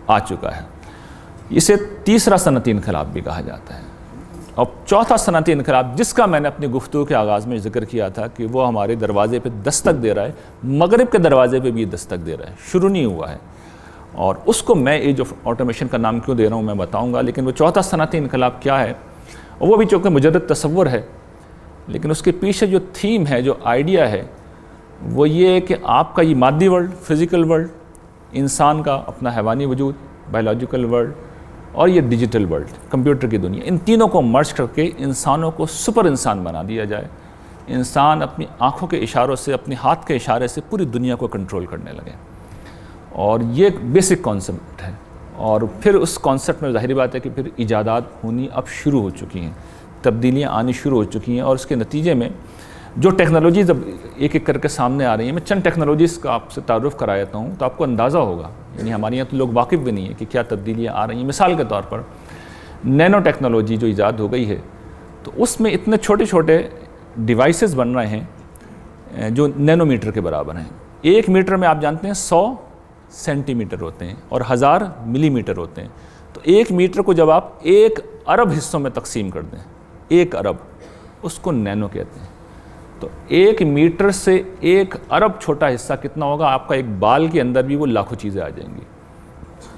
A: آ چکا ہے. اسے تیسرا صنعتی انقلاب بھی کہا جاتا ہے. اب چوتھا صنعتی انقلاب، جس کا میں نے اپنی گفتگو کے آغاز میں ذکر کیا تھا کہ وہ ہمارے دروازے پہ دستک دے رہا ہے، مغرب کے دروازے پہ بھی دستک دے رہا ہے، شروع نہیں ہوا ہے. اور اس کو میں ایج آف آٹومیشن کا نام کیوں دے رہا ہوں میں بتاؤں گا. لیکن وہ چوتھا صنعتی انقلاب کیا ہے، وہ بھی چونکہ مجرد تصور ہے، لیکن اس کے پیچھے جو تھیم ہے، جو آئیڈیا ہے، وہ یہ ہے کہ آپ کا یہ مادی ورلڈ، فزیکل ورلڈ، انسان کا اپنا حیوانی وجود، بایولوجیکل ورلڈ، اور یہ ڈیجیٹل ورلڈ، کمپیوٹر کی دنیا، ان تینوں کو مرج کر کے انسانوں کو سپر انسان بنا دیا جائے. انسان اپنی آنکھوں کے اشاروں سے، اپنے ہاتھ کے اشارے سے پوری دنیا کو کنٹرول کرنے لگے. اور یہ ایک بیسک کانسیپٹ ہے. اور پھر اس کانسیپٹ میں ظاہری بات ہے کہ پھر ایجادات ہونی اب شروع ہو چکی ہیں، تبدیلیاں آنی شروع ہو چکی ہیں. اور اس کے نتیجے میں جو ٹیکنالوجیز اب ایک ایک کر کے سامنے آ رہی ہیں، میں چند ٹیکنالوجیز کا آپ سے تعارف کرا دیتا ہوں تو آپ کو اندازہ ہوگا. یعنی ہمارے یہاں تو لوگ واقف بھی نہیں ہیں کہ کیا تبدیلیاں آ رہی ہیں. مثال کے طور پر نینو ٹیکنالوجی جو ایجاد ہو گئی ہے، تو اس میں اتنے چھوٹے چھوٹے ڈیوائسز بن رہے ہیں جو نینو میٹر کے برابر ہیں. 1 میٹر میں آپ جانتے ہیں 100 سینٹی میٹر ہوتے ہیں اور 1000 ملی میٹر ہوتے ہیں. تو 1 میٹر کو جب آپ 1 ارب حصوں میں تقسیم کر دیں، 1 ارب، اس کو نینو کہتے ہیں. تو تو 1 میٹر سے 1 ارب چھوٹا حصہ کتنا ہوگا آپ کا ایک بال کے اندر بھی وہ لاکھوں چیزیں آ جائیں گی۔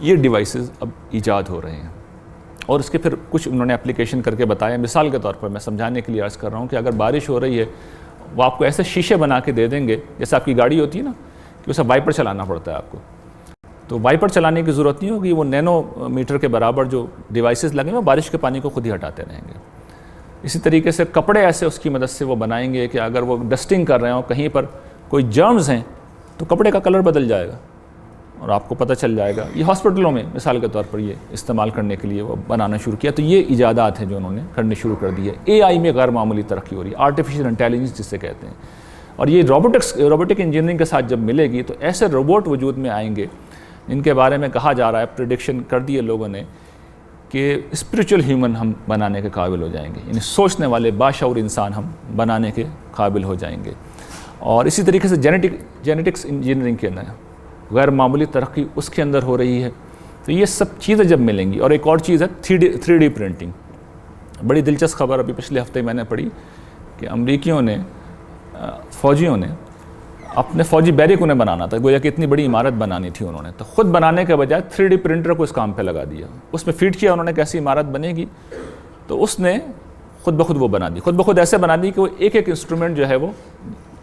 A: یہ ڈیوائسز اب ایجاد ہو رہے ہیں اور اس کے پھر کچھ انہوں نے اپلیکیشن کر کے بتایا۔ مثال کے طور پر میں سمجھانے کے لیے عرض کر رہا ہوں کہ اگر بارش ہو رہی ہے وہ آپ کو ایسے شیشے بنا کے دے دیں گے، جیسے آپ کی گاڑی ہوتی ہے نا کہ اسے وائپر چلانا پڑتا ہے آپ کو، تو وائپر چلانے کی ضرورت نہیں ہوگی، وہ نینو میٹر کے برابر جو ڈیوائسز لگیں گے بارش کے پانی کو خود ہی ہٹاتے رہیں گے۔ اسی طریقے سے کپڑے ایسے اس کی مدد سے وہ بنائیں گے کہ اگر وہ ڈسٹنگ کر رہے ہوں کہیں پر کوئی جرمز ہیں تو کپڑے کا کلر بدل جائے گا اور آپ کو پتہ چل جائے گا۔ یہ ہاسپٹلوں میں مثال کے طور پر یہ استعمال کرنے کے لیے وہ بنانا شروع کیا۔ تو یہ ایجادات ہیں جو انہوں نے کرنے شروع کر دی ہے۔ اے آئی میں غیر معمولی ترقی ہو رہی ہے، آرٹیفیشل انٹیلیجنس جسے کہتے ہیں، اور یہ روبوٹک انجینئرنگ کے ساتھ جب ملے گی تو ایسے روبوٹ وجود میں آئیں گے جن کے بارے میں کہا جا رہا ہے، پریڈکشن کر دی ہے لوگوں نے، کہ اسپریچول ہیومن ہم بنانے کے قابل ہو جائیں گے، یعنی سوچنے والے باشعور انسان ہم بنانے کے قابل ہو جائیں گے۔ اور اسی طریقے سے جینیٹکس انجینئرنگ کے اندر غیر معمولی ترقی اس کے اندر ہو رہی ہے۔ تو یہ سب چیزیں جب ملیں گی، اور ایک اور چیز ہے 3D پرنٹنگ۔ بڑی دلچسپ خبر ابھی پچھلے ہفتے میں نے پڑھی کہ امریکیوں نے فوجیوں نے اپنے فوجی بیرک انہیں بنانا تھا، گویا کہ اتنی بڑی عمارت بنانی تھی، انہوں نے تو خود بنانے کے بجائے 3D پرنٹر کو اس کام پہ لگا دیا، اس میں فیڈ کیا انہوں نے کیسی عمارت بنے گی، تو اس نے خود بخود وہ بنا دی، خود بخود ایسے بنا دی کہ وہ ایک انسٹرومنٹ جو ہے وہ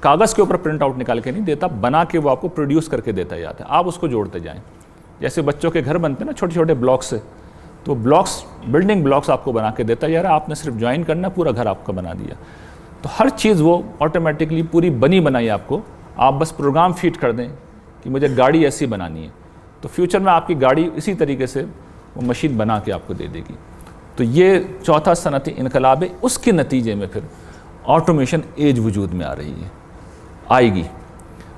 A: کاغذ کے اوپر پرنٹ آؤٹ نکال کے نہیں دیتا، بنا کے وہ آپ کو پروڈیوس کر کے دیتا جاتا ہے، آپ اس کو جوڑتے جائیں۔ جیسے بچوں کے گھر بنتے ہیں نا چھوٹے چھوٹے بلاکس سے، تو بلاکس بلڈنگ بلاکس آپ کو بنا کے دیتا جا رہا ہے، آپ نے صرف جوائن کرنا، پورا گھر آپ کا بنا دیا۔ تو ہر چیز وہ آٹومیٹکلی پوری بنی بنائی آپ کو، آپ بس پروگرام فیڈ کر دیں کہ مجھے گاڑی ایسی بنانی ہے، تو فیوچر میں آپ کی گاڑی اسی طریقے سے وہ مشین بنا کے آپ کو دے دے گی۔ تو یہ چوتھا صنعتی انقلاب ہے، اس کے نتیجے میں پھر آٹومیشن ایج وجود میں آئے گی،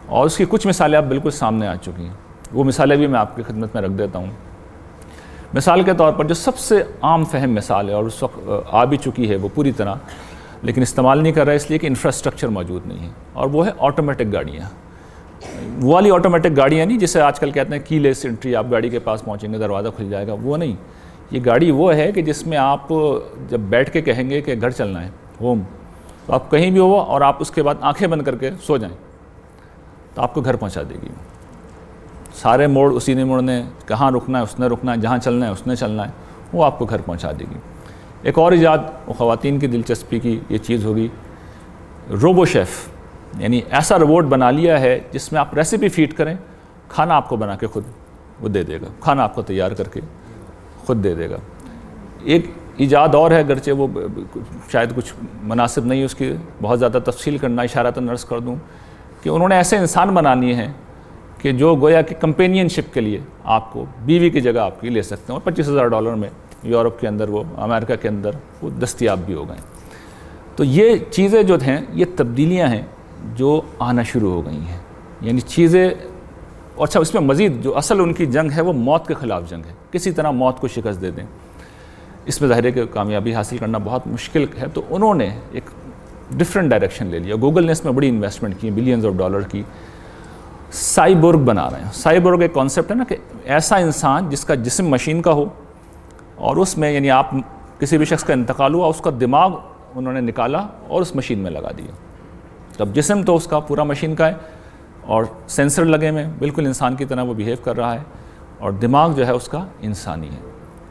A: اور اس کی کچھ مثالیں اب بالکل سامنے آ چکی ہیں۔ وہ مثالیں بھی میں آپ کی خدمت میں رکھ دیتا ہوں۔ مثال کے طور پر جو سب سے عام فہم مثال ہے اور اس وقت آ بھی چکی ہے وہ پوری طرح، لیکن استعمال نہیں کر رہا ہے اس لیے کہ انفراسٹرکچر موجود نہیں ہے، اور وہ ہے آٹومیٹک گاڑیاں۔ وہ والی آٹومیٹک گاڑیاں نہیں جسے آج کل کہتے ہیں کی لیس انٹری، آپ گاڑی کے پاس پہنچیں گے دروازہ کھل جائے گا، وہ نہیں۔ یہ گاڑی وہ ہے کہ جس میں آپ جب بیٹھ کے کہیں گے کہ گھر چلنا ہے، ہوم، تو آپ کہیں بھی ہو اور آپ اس کے بعد آنکھیں بند کر کے سو جائیں تو آپ کو گھر پہنچا دے گی۔ سارے موڑ اسی نے موڑنے، کہاں رکنا ہے اس نے رکنا ہے، جہاں چلنا ہے اس نے چلنا ہے، وہ آپ کو گھر پہنچا دے گی۔ ایک اور ایجاد خواتین کی دلچسپی کی یہ چیز ہوگی، روبو شیف، یعنی ایسا روبوٹ بنا لیا ہے جس میں آپ ریسیپی فیڈ کریں، کھانا آپ کو بنا کے خود وہ دے دے گا، کھانا آپ کو تیار کر کے خود دے دے گا۔ ایک ایجاد اور ہے، گرچہ وہ شاید کچھ مناسب نہیں اس کی بہت زیادہ تفصیل کرنا، اشارتاً عرض کر دوں کہ انہوں نے ایسے انسان بنانی ہیں کہ جو گویا کہ کمپینین شپ کے لیے آپ کو بیوی کی جگہ آپ کی لے سکتے ہیں، اور $25,000 میں یورپ کے اندر، وہ امریکہ کے اندر وہ دستیاب بھی ہو گئے۔ تو یہ چیزیں جو ہیں یہ تبدیلیاں ہیں جو آنا شروع ہو گئی ہیں، یعنی چیزیں۔ اچھا، اس میں مزید جو اصل ان کی جنگ ہے وہ موت کے خلاف جنگ ہے، کسی طرح موت کو شکست دے دیں۔ اس میں ظاہر ہے کہ کامیابی حاصل کرنا بہت مشکل ہے، تو انہوں نے ایک ڈفرینٹ ڈائریکشن لے لیا۔ گوگل نے اس میں بڑی انویسٹمنٹ کی، $بلینز کی۔ سائبورگ بنا رہے ہیں۔ سائبورگ ایک کانسیپٹ ہے نا کہ ایسا انسان جس کا جسم مشین کا ہو، اور اس میں یعنی آپ کسی بھی شخص کا انتقال ہوا، اس کا دماغ انہوں نے نکالا اور اس مشین میں لگا دیا۔ تب جسم تو اس کا پورا مشین کا ہے، اور سینسر لگے میں بالکل انسان کی طرح وہ بیہیو کر رہا ہے، اور دماغ جو ہے اس کا انسانی ہے۔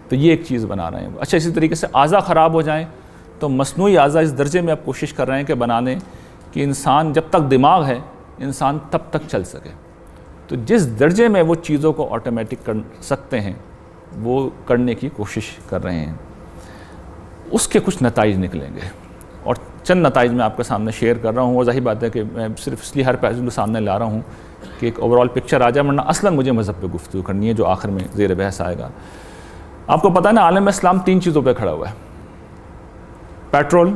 A: تو یہ ایک چیز بنا رہے ہیں۔ اچھا، اسی طریقے سے اعضاء خراب ہو جائیں تو مصنوعی اعضاء اس درجے میں اب کوشش کر رہے ہیں کہ بنانے کہ انسان جب تک دماغ ہے انسان تب تک چل سکے۔ تو جس درجے میں وہ چیزوں کو آٹومیٹک کر سکتے ہیں وہ کرنے کی کوشش کر رہے ہیں۔ اس کے کچھ نتائج نکلیں گے، اور چند نتائج میں آپ کے سامنے شیئر کر رہا ہوں، اور ظاہر بات ہے کہ میں صرف اس لیے ہر پہلو کے سامنے لا رہا ہوں کہ ایک اوورال پکچر آ جائے، ورنہ اصلاً مجھے مذہب پہ گفتگو کرنی ہے جو آخر میں زیر بحث آئے گا۔ آپ کو پتہ ہے نا، عالم اسلام 3 چیزوں پہ کھڑا ہوا ہے: پیٹرول،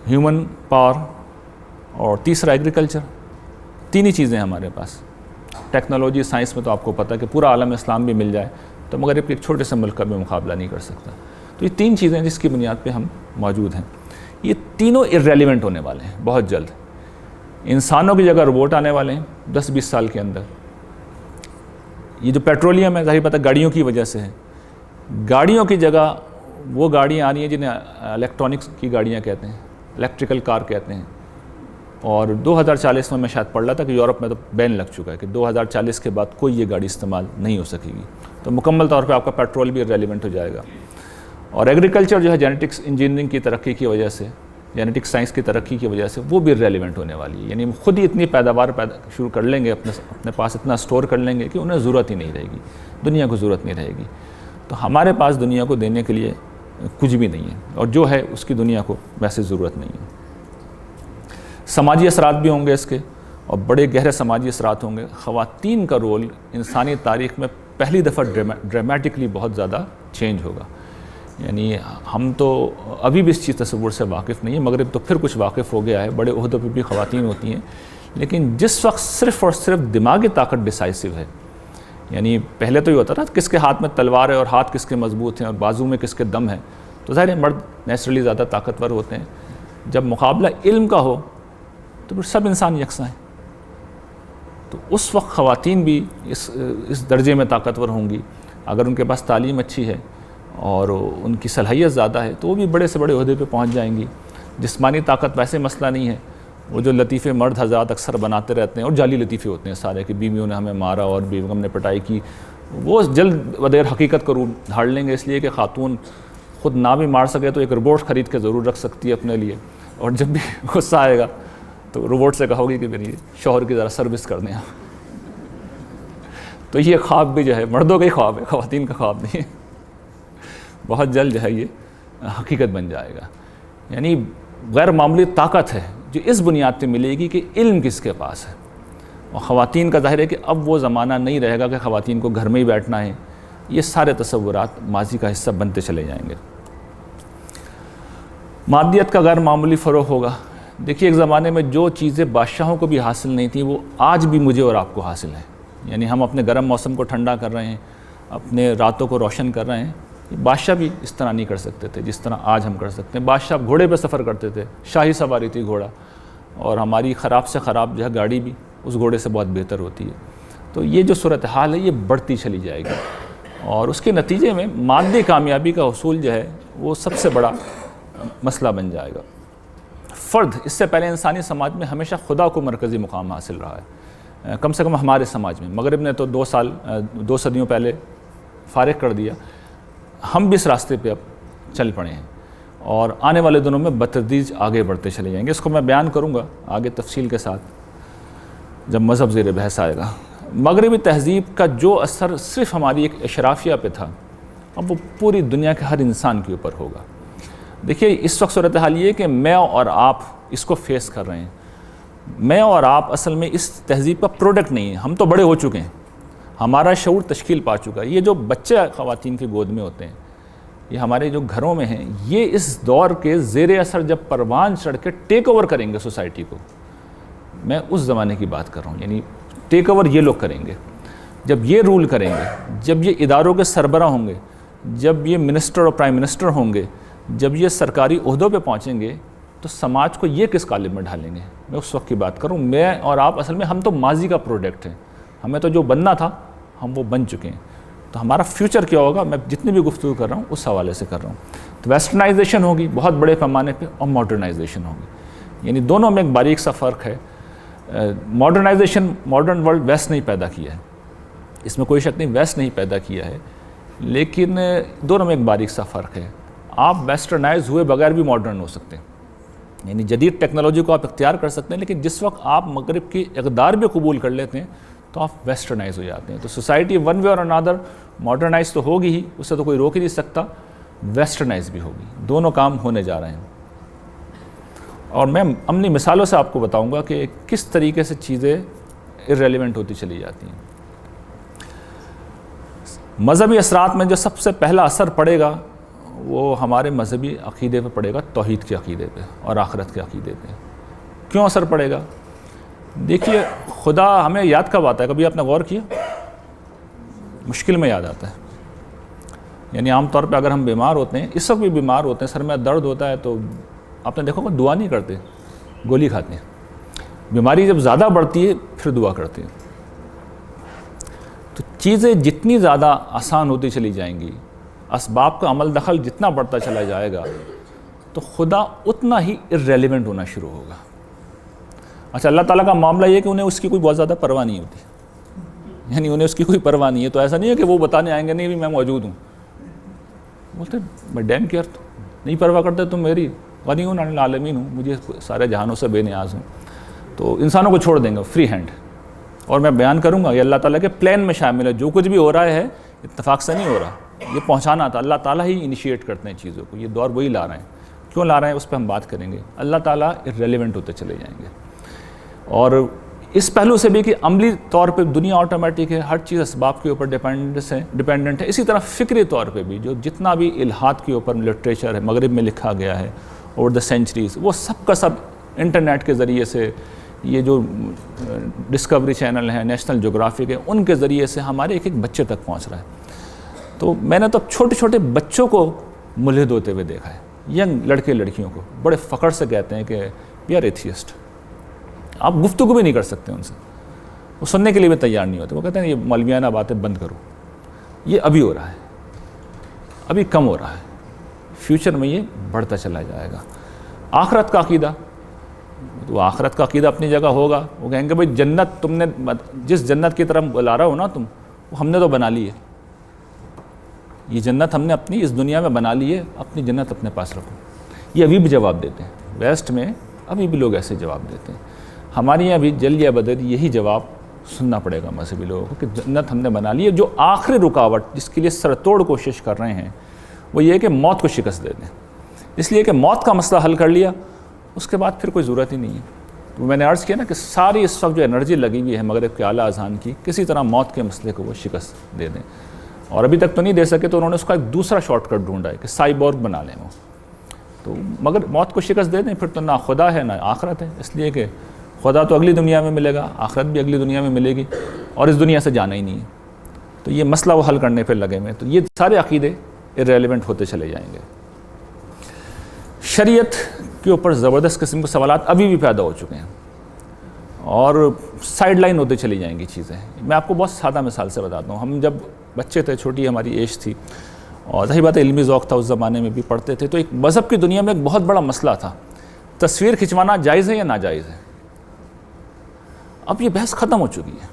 A: ہیومن پاور، اور تیسرا ایگریکلچر۔ 3 ہی چیزیں ہمارے پاس۔ ٹیکنالوجی، سائنس میں تو آپ کو پتہ ہے کہ پورا عالم اسلام بھی مل جائے تو مغرب کے ایک چھوٹے سے ملک کا بھی مقابلہ نہیں کر سکتا۔ تو یہ 3 چیزیں جس کی بنیاد پہ ہم موجود ہیں، یہ تینوں irrelevant ہونے والے ہیں بہت جلد۔ انسانوں کی جگہ روبوٹ آنے والے ہیں 10-20 سال کے اندر۔ یہ جو پیٹرولیم ہے ظاہر پتہ گاڑیوں کی وجہ سے ہے، گاڑیوں کی جگہ وہ گاڑیاں آ رہی ہیں جنہیں الیکٹرانکس کی گاڑیاں کہتے ہیں، الیکٹریکل کار کہتے ہیں، اور 2040 میں شاید پڑھ رہا تھا کہ یورپ میں تو بین لگ چکا ہے کہ 2040 کے بعد کوئی یہ گاڑی استعمال نہیں ہو سکے گی، تو مکمل طور پہ آپ کا پیٹرول بھی ریلیونٹ ہو جائے گا۔ اور ایگریکلچر جو ہے جینیٹکس انجینئرنگ کی ترقی کی وجہ سے، جینیٹک سائنس کی ترقی کی وجہ سے وہ بھی ریلیونٹ ہونے والی ہے، یعنی خود ہی اتنی پیداوار شروع کر لیں گے، اپنے پاس اتنا سٹور کر لیں گے کہ انہیں ضرورت ہی نہیں رہے گی، دنیا کو ضرورت نہیں رہے گی۔ تو ہمارے پاس دنیا کو دینے کے لیے کچھ بھی نہیں ہے، اور جو ہے اس کی دنیا کو ویسے ضرورت نہیں ہے۔ سماجی اثرات بھی ہوں گے اس کے، اور بڑے گہرے سماجی اثرات ہوں گے۔ خواتین کا رول انسانی تاریخ میں پہلی دفعہ ڈرامیٹکلی بہت زیادہ چینج ہوگا، یعنی ہم تو ابھی بھی اس چیز تصور سے واقف نہیں ہیں، مغرب تو پھر کچھ واقف ہو گیا ہے، بڑے عہدوں پہ بھی خواتین ہوتی ہیں، لیکن جس وقت صرف اور صرف دماغی طاقت ڈیسائسو ہے، یعنی پہلے تو یہ ہوتا تھا کس کے ہاتھ میں تلوار ہے اور ہاتھ کس کے مضبوط ہیں اور بازو میں کس کے دم ہے، تو ظاہر ہے مرد نیچرلی زیادہ طاقتور ہوتے ہیں۔ جب مقابلہ علم کا ہو تو پھر سب انسان یکساں ہیں، تو اس وقت خواتین بھی اس درجے میں طاقتور ہوں گی۔ اگر ان کے پاس تعلیم اچھی ہے اور ان کی صلاحیت زیادہ ہے تو وہ بھی بڑے سے بڑے عہدے پہ پہنچ جائیں گی۔ جسمانی طاقت ویسے مسئلہ نہیں ہے، وہ جو لطیفے مرد حضرات اکثر بناتے رہتے ہیں اور جعلی لطیفے ہوتے ہیں سارے کہ بیویوں نے ہمیں مارا اور بیگم نے پٹائی کی، وہ جلد ودیر حقیقت کو روپ دھاڑ لیں گے، اس لیے کہ خاتون خود نہ بھی مار سکے تو ایک روبوٹ خرید کے ضرور رکھ سکتی ہے اپنے لیے، اور جب بھی غصہ آئے گا تو روبوٹ سے کہو گی کہ میری شوہر کی ذرا سروس کر دیں۔ تو یہ خواب بھی جو ہے مردوں کا ہی خواب ہے، خواتین کا خواب نہیں ہے، بہت جلد جو ہے یہ حقیقت بن جائے گا۔ یعنی غیر معمولی طاقت ہے جو اس بنیاد پہ ملے گی کہ علم کس کے پاس ہے، اور خواتین کا ظاہر ہے کہ اب وہ زمانہ نہیں رہے گا کہ خواتین کو گھر میں ہی بیٹھنا ہے، یہ سارے تصورات ماضی کا حصہ بنتے چلے جائیں گے۔ مادیت کا غیر معمولی فروغ ہوگا۔ دیکھیے ایک زمانے میں جو چیزیں بادشاہوں کو بھی حاصل نہیں تھیں وہ آج بھی مجھے اور آپ کو حاصل ہیں، یعنی ہم اپنے گرم موسم کو ٹھنڈا کر رہے ہیں، اپنے راتوں کو روشن کر رہے ہیں، بادشاہ بھی اس طرح نہیں کر سکتے تھے جس طرح آج ہم کر سکتے ہیں۔ بادشاہ گھوڑے پہ سفر کرتے تھے، شاہی سواری تھی گھوڑا، اور ہماری خراب سے خراب جو ہے گاڑی بھی اس گھوڑے سے بہت بہتر ہوتی ہے۔ تو یہ جو صورتحال ہے یہ بڑھتی چلی جائے گی، اور اس کے نتیجے میں مادی کامیابی کا حصول جو ہے وہ سب سے بڑا مسئلہ بن جائے گا۔ فرد اس سے پہلے انسانی سماج میں ہمیشہ خدا کو مرکزی مقام حاصل رہا ہے، کم سے کم ہمارے سماج میں۔ مغرب نے تو 2 صدیوں پہلے فارغ کر دیا، ہم بھی اس راستے پہ اب چل پڑے ہیں، اور آنے والے دنوں میں بتدریج آگے بڑھتے چلے جائیں گے۔ اس کو میں بیان کروں گا آگے تفصیل کے ساتھ جب مذہب زیر بحث آئے گا۔ مغربی تہذیب کا جو اثر صرف ہماری ایک اشرافیہ پہ تھا، اب وہ پوری دنیا کے ہر انسان کے اوپر ہوگا۔ دیکھیے اس وقت صورتحال یہ ہے کہ میں اور آپ اس کو فیس کر رہے ہیں، میں اور آپ اصل میں اس تہذیب کا پروڈکٹ نہیں ہیں، ہم تو بڑے ہو چکے ہیں، ہمارا شعور تشکیل پا چکا ہے۔ یہ جو بچے خواتین کی گود میں ہوتے ہیں، یہ ہمارے جو گھروں میں ہیں، یہ اس دور کے زیر اثر جب پروان چڑھ کے ٹیک اوور کریں گے سوسائٹی کو، میں اس زمانے کی بات کر رہا ہوں، یعنی ٹیک اوور یہ لوگ کریں گے، جب یہ رول کریں گے، جب یہ اداروں کے سربراہ ہوں گے، جب یہ منسٹر اور پرائم منسٹر ہوں گے، جب یہ سرکاری عہدوں پہ پہنچیں گے، تو سماج کو یہ کس قالب میں ڈھالیں گے؟ میں اس وقت کی بات کروں، میں اور آپ اصل میں ہم تو ماضی کا پروڈکٹ ہیں، ہمیں تو جو بننا تھا ہم وہ بن چکے ہیں، تو ہمارا فیوچر کیا ہوگا؟ میں جتنی بھی گفتگو کر رہا ہوں اس حوالے سے کر رہا ہوں۔ تو ویسٹرنائزیشن ہوگی بہت بڑے پیمانے پہ، اور ماڈرنائزیشن ہوگی، یعنی دونوں میں ایک باریک سا فرق ہے۔ ماڈرنائزیشن ماڈرن ورلڈ ویسٹ نہیں پیدا کیا ہے، اس میں کوئی شک نہیں، ویسٹ نہیں پیدا کیا ہے، لیکن دونوں میں ایک باریک سا فرق ہے۔ آپ ویسٹرنائز ہوئے بغیر بھی ماڈرن ہو سکتے ہیں، یعنی جدید ٹیکنالوجی کو آپ اختیار کر سکتے ہیں، لیکن جس وقت آپ مغرب کی اقدار بھی قبول کر لیتے ہیں تو آپ ویسٹرنائز ہو جاتے ہیں۔ تو سوسائٹی ون وے اور انادر ماڈرنائز تو ہوگی ہی، اسے تو کوئی روک ہی نہیں سکتا، ویسٹرنائز بھی ہوگی، دونوں کام ہونے جا رہے ہیں۔ اور میں عملی مثالوں سے آپ کو بتاؤں گا کہ کس طریقے سے چیزیں irrelevant ہوتی چلی جاتی ہیں۔ مذہبی اثرات میں جو سب سے پہلا اثر پڑے گا وہ ہمارے مذہبی عقیدے پہ پڑے گا، توحید کے عقیدے پہ اور آخرت کے عقیدے پہ۔ کیوں اثر پڑے گا؟ دیکھیے خدا ہمیں یاد کب آتا ہے؟ کبھی آپ نے غور کیا؟ مشکل میں یاد آتا ہے، یعنی عام طور پہ اگر ہم بیمار ہوتے ہیں، اس وقت بھی بیمار ہوتے ہیں، سر میں درد ہوتا ہے تو آپ نے دیکھو کہ دعا نہیں کرتے، گولی کھاتے ہیں۔ بیماری جب زیادہ بڑھتی ہے پھر دعا کرتے ہیں۔ تو چیزیں جتنی زیادہ آسان ہوتی چلی جائیں گی، اسباب کا عمل دخل جتنا بڑھتا چلا جائے گا، تو خدا اتنا ہی irrelevant ہونا شروع ہوگا۔ اچھا اللہ تعالیٰ کا معاملہ یہ ہے کہ انہیں اس کی کوئی بہت زیادہ پرواہ نہیں ہوتی، یعنی انہیں اس کی کوئی پرواہ نہیں ہے. تو ایسا نہیں ہے کہ وہ بتانے آئیں گے نہیں بھی میں موجود ہوں. بولتے میں ڈیم کیئر تو نہیں پرواہ کرتے، تم میری غنی عن العالمین ہوں، مجھے سارے جہانوں سے بے نیاز ہوں. تو انسانوں کو چھوڑ دیں گے فری ہینڈ، اور میں بیان کروں گا یہ اللہ تعالیٰ کے پلان میں شامل ہے. جو کچھ بھی ہو رہا ہے اتفاق سے نہیں ہو رہا، یہ پہنچانا تھا. اللہ تعالیٰ ہی انیشیٹ کرتے ہیں چیزوں کو، یہ دور وہی لا رہے ہیں. کیوں لا رہے ہیں اس پہ ہم بات کریں گے. اللہ تعالیٰ ریلیونٹ ہوتے چلے جائیں گے. اور اس پہلو سے بھی کہ عملی طور پہ دنیا آٹومیٹک ہے، ہر چیز اسباب کے اوپر ڈیپینڈنٹ ہے. اسی طرح فکری طور پہ بھی جو جتنا بھی الہات کے اوپر لٹریچر ہے مغرب میں لکھا گیا ہے اوور دا سینچریز، وہ سب کا سب انٹرنیٹ کے ذریعے سے، یہ جو ڈسکوری چینل ہیں، نیشنل جغرافک ہے، ان کے ذریعے سے ہمارے ایک ایک بچے تک پہنچ رہا ہے. تو میں نے تو چھوٹے چھوٹے بچوں کو ملحد ہوتے ہوئے دیکھا ہے، ینگ لڑکے لڑکیوں کو بڑے فخر سے کہتے ہیں کہ وی آر ایتھیسٹ. آپ گفتگو بھی نہیں کر سکتے ان سے، وہ سننے کے لیے بھی تیار نہیں ہوتے. وہ کہتے ہیں یہ مولویانہ باتیں بند کرو. یہ ابھی ہو رہا ہے، ابھی کم ہو رہا ہے، فیوچر میں یہ بڑھتا چلا جائے گا. آخرت کا عقیدہ، تو آخرت کا عقیدہ اپنی جگہ ہوگا. وہ کہیں گے بھائی جنت تم نے جس جنت کی طرف بلا رہا ہو نا تم، وہ ہم نے تو بنا لی ہے. یہ جنت ہم نے اپنی اس دنیا میں بنا لی ہے، اپنی جنت اپنے پاس رکھو. یہ ابھی بھی جواب دیتے ہیں ویسٹ میں، ابھی بھی لوگ ایسے جواب دیتے ہیں. ہمارے یہاں بھی جل یا بدل یہی جواب سننا پڑے گا مذہبی لوگوں کو کہ جنت ہم نے بنا لی ہے. جو آخری رکاوٹ جس کے لیے سر توڑ کوشش کر رہے ہیں وہ یہ ہے کہ موت کو شکست دے دیں. اس لیے کہ موت کا مسئلہ حل کر لیا، اس کے بعد پھر کوئی ضرورت ہی نہیں ہے. تو میں نے عرض کیا نا کہ ساری اس وقت جو انرجی لگی ہوئی ہے مغرب کے اعلیٰ اذہان کی، کسی طرح موت کے مسئلے کو وہ شکست دے دیں. اور ابھی تک تو نہیں دے سکے، تو انہوں نے اس کا ایک دوسرا شارٹ کٹ ڈھونڈا ہے کہ سائبورگ بنا لیں وہ. تو مگر موت کو شکست دے دیں پھر تو نہ خدا ہے نہ آخرت ہے. اس لیے کہ خدا تو اگلی دنیا میں ملے گا، آخرت بھی اگلی دنیا میں ملے گی، اور اس دنیا سے جانا ہی نہیں ہے. تو یہ مسئلہ وہ حل کرنے پہ لگے ہوئے. تو یہ سارے عقیدے ارریلیونٹ ہوتے چلے جائیں گے. شریعت کے اوپر زبردست قسم کے سوالات ابھی بھی پیدا ہو چکے ہیں، اور سائیڈ لائن ہوتے چلی جائیں گی چیزیں. میں آپ کو بہت سادہ مثال سے بتاتا ہوں. ہم جب بچے تھے، چھوٹی ہماری ایج تھی، اور ظاہر بات ہے علمی ذوق تھا اس زمانے میں بھی، پڑھتے تھے، تو ایک مذہب کی دنیا میں ایک بہت بڑا مسئلہ تھا، تصویر کھنچوانا جائز ہے یا ناجائز ہے. اب یہ بحث ختم ہو چکی ہے.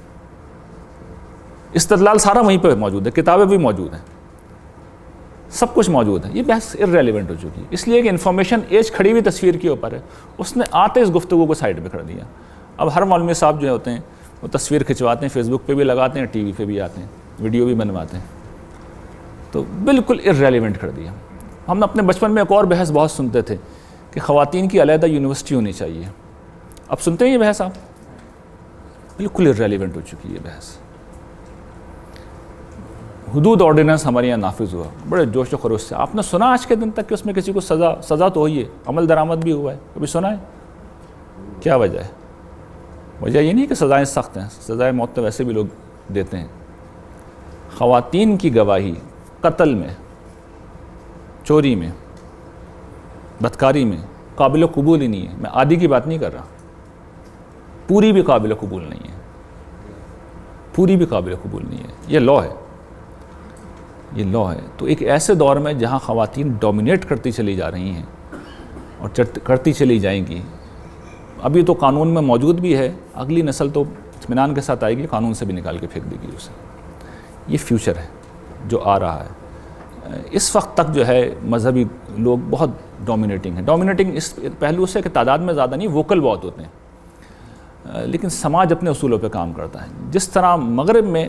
A: استدلال سارا وہیں پہ موجود ہے، کتابیں بھی موجود ہیں، سب کچھ موجود ہے. یہ بحث ارریلیونٹ ہو چکی ہے، اس لیے کہ انفارمیشن ایج کھڑی ہوئی تصویر کے اوپر ہے. اس نے آتے اس گفتگو کو سائڈ پہ کر دیا. اب ہر مولوی صاحب جو ہوتے ہیں وہ تصویر کھنچواتے ہیں، فیس بک پہ بھی لگاتے ہیں، ٹی وی پہ بھی آتے ہیں، ویڈیو بھی بنواتے ہیں. تو بالکل ارریلیونٹ کر دیا. ہم اپنے بچپن میں ایک اور بحث بہت سنتے تھے کہ خواتین کی علیحدہ یونیورسٹی ہونی چاہیے. اب سنتے ہیں یہ بحث آپ؟ بالکل ارریلیونٹ ہو چکی ہے بحث. حدود آرڈیننس ہمارے یہاں نافذ ہوا بڑے جوش و خروش سے. آپ نے سنا آج کے دن تک کہ اس میں کسی کو سزا تو ہوئی ہے، عمل درآمد بھی ہوا ہے؟ کبھی سنا ہے؟ کیا وجہ ہے؟ وجہ یہ نہیں کہ سزائیں سخت ہیں، سزائے موت تو ویسے بھی لوگ دیتے ہیں. خواتین کی گواہی قتل میں، چوری میں، بدکاری میں قابل قبول ہی نہیں ہے. میں آدھی کی بات نہیں کر رہا، پوری بھی قابل قبول نہیں ہے، پوری بھی قابل قبول نہیں ہے. یہ لا ہے، یہ لا ہے. تو ایک ایسے دور میں جہاں خواتین ڈومینیٹ کرتی چلی جا رہی ہیں اور کرتی چلی جائیں گی. ابھی تو قانون میں موجود بھی ہے، اگلی نسل تو اطمینان کے ساتھ آئے گی، قانون سے بھی نکال کے پھینک دے گی اسے. یہ فیوچر ہے جو آ رہا ہے. اس وقت تک جو ہے مذہبی لوگ بہت ڈومینیٹنگ ہیں. ڈومینیٹنگ اس پہلو سے کہ تعداد میں زیادہ نہیں، ووکل بہت ہوتے ہیں، لیکن سماج اپنے اصولوں پہ کام کرتا ہے. جس طرح مغرب میں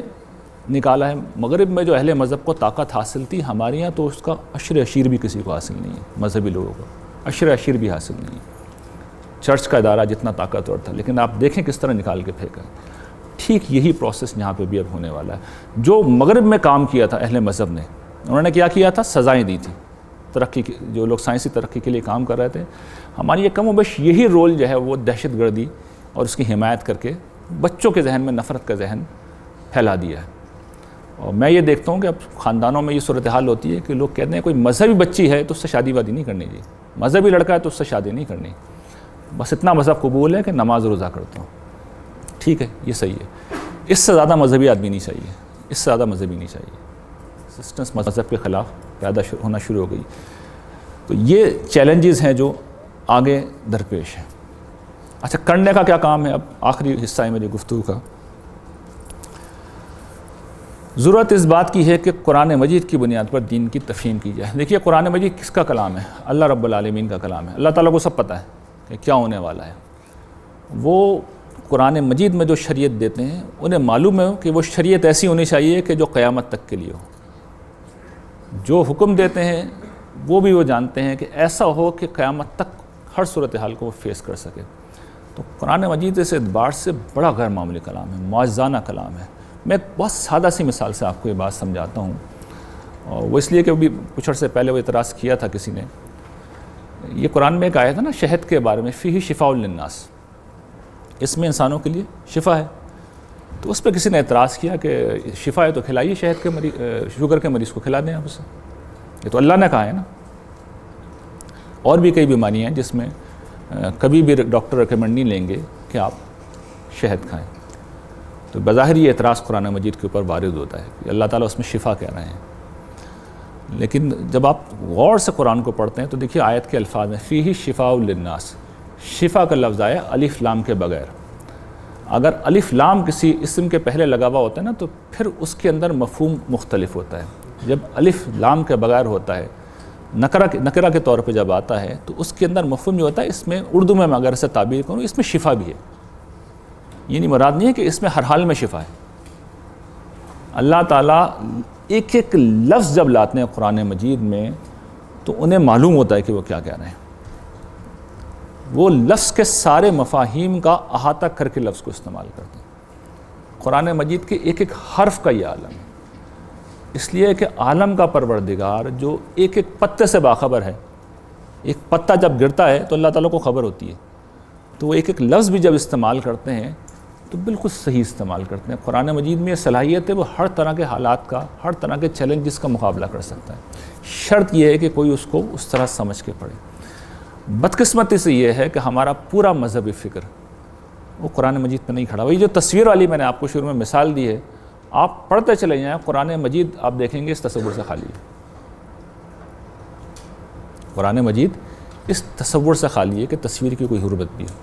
A: نکالا ہے، مغرب میں جو اہل مذہب کو طاقت حاصل تھی، ہمارے یہاں تو اس کا عشر عشیر بھی کسی کو حاصل نہیں ہے. مذہبی لوگوں کو عشر عشیر بھی حاصل نہیں ہے. چرچ کا ادارہ جتنا طاقتور تھا، لیکن آپ دیکھیں کس طرح نکال کے پھینکا. ٹھیک یہی پروسیس یہاں پہ بھی اب ہونے والا ہے. جو مغرب میں کام کیا تھا اہل مذہب نے، انہوں نے کیا کیا تھا؟ سزائیں دی تھی. ترقی کی جو لوگ سائنسی ترقی کے لیے کام کر رہے تھے، ہماری یہ کم و بیش یہی رول جو ہے وہ دہشت گردی اور اس کی حمایت کر کے بچوں کے ذہن میں نفرت کا ذہن پھیلا دیا ہے. اور میں یہ دیکھتا ہوں کہ اب خاندانوں میں یہ صورتحال ہوتی ہے کہ لوگ کہتے ہیں کوئی مذہبی بچی ہے تو اس سے شادی وادی نہیں کرنی چاہیے، مذہبی لڑکا ہے تو اس سے شادی نہیں کرنی، بس اتنا مذہب قبول ہے کہ نماز روزہ کرتا ہوں. ٹھیک ہے، یہ صحیح ہے. اس سے زیادہ مذہبی آدمی نہیں چاہیے، اس سے زیادہ مذہبی نہیں چاہیے. سسٹنس مذہب کے خلاف پیدا ہونا شروع ہو گئی. تو یہ چیلنجز ہیں جو آگے درپیش ہیں. اچھا، کرنے کا کیا کام ہے؟ اب آخری حصہ ہے میری گفتگو کا. ضرورت اس بات کی ہے کہ قرآن مجید کی بنیاد پر دین کی تفہیم کی جائے. دیکھیے قرآن مجید کس کا کلام ہے؟ اللہ رب العالمین کا کلام ہے. اللہ تعالیٰ کو سب پتہ ہے کہ کیا ہونے والا ہے. وہ قرآن مجید میں جو شریعت دیتے ہیں انہیں معلوم ہے کہ وہ شریعت ایسی ہونی چاہیے کہ جو قیامت تک کے لیے ہو. جو حکم دیتے ہیں وہ بھی وہ جانتے ہیں کہ ایسا ہو کہ قیامت تک ہر صورتحال کو وہ فیس کر سکے. تو قرآن مجید اس اعتبار سے بڑا غیر معمولی کلام ہے، معجزانہ کلام ہے. میں ایک بہت سادہ سی مثال سے آپ کو یہ بات سمجھاتا ہوں، اور وہ اس لیے کہ ابھی کچھ عرصے پہلے وہ اعتراض کیا تھا کسی نے. یہ قرآن میں ایک آیت ہے نا شہد کے بارے میں، فیہ شفاء للناس، اس میں انسانوں کے لیے شفا ہے. تو اس پہ کسی نے اعتراض کیا کہ شفا ہے تو کھلائیے شہد کے مریض، شوگر کے مریض کو کھلا دیں آپ اسے. یہ تو اللہ نے کہا ہے نا. اور بھی کئی بیماریاں ہیں جس میں کبھی بھی ڈاکٹر ریکمنڈ نہیں لیں گے کہ آپ شہد کھائیں. تو بظاہر یہ اعتراض قرآن مجید کے اوپر وارد ہوتا ہے کہ اللہ تعالیٰ اس میں شفا کہہ رہے ہیں. لیکن جب آپ غور سے قرآن کو پڑھتے ہیں تو دیکھیے آیت کے الفاظ میں فیہ شفاء للناس، شفا کا لفظ آیا الف لام کے بغیر. اگر الف لام کسی اسم کے پہلے لگا ہوا ہوتا ہے نا تو پھر اس کے اندر مفہوم مختلف ہوتا ہے. جب الف لام کے بغیر ہوتا ہے، نکرہ کے طور پہ جب آتا ہے تو اس کے اندر مفہوم جو ہوتا ہے، اس میں اردو میں اگر سے تعبیر کروں اس میں شفا بھی ہے. یہ نہیں مراد نہیں ہے کہ اس میں ہر حال میں شفا ہے. اللہ تعالیٰ ایک ایک لفظ جب لاتے ہیں قرآن مجید میں تو انہیں معلوم ہوتا ہے کہ وہ کیا کہہ رہے ہیں. وہ لفظ کے سارے مفاہیم کا احاطہ کر کے لفظ کو استعمال کرتے ہیں. قرآن مجید کے ایک ایک حرف کا یہ عالم ہے. اس لیے کہ عالم کا پروردگار جو ایک ایک پتے سے باخبر ہے، ایک پتا جب گرتا ہے تو اللہ تعالیٰ کو خبر ہوتی ہے. تو وہ ایک ایک لفظ بھی جب استعمال کرتے ہیں تو بالکل صحیح استعمال کرتے ہیں. قرآن مجید میں یہ صلاحیت ہے وہ ہر طرح کے حالات کا، ہر طرح کے چیلنجز کا مقابلہ کر سکتا ہے. شرط یہ ہے کہ کوئی اس کو اس طرح سمجھ کے پڑھے. بدقسمتی سے یہ ہے کہ ہمارا پورا مذہبی فکر وہ قرآن مجید پہ نہیں کھڑا. وہی جو تصویر والی میں نے آپ کو شروع میں مثال دی ہے، آپ پڑھتے چلے جائیں قرآن مجید آپ دیکھیں گے اس تصور سے خالی ہے. قرآن مجید اس تصور سے خالی ہے کہ تصویر کی کوئی حرمت بھی ہے.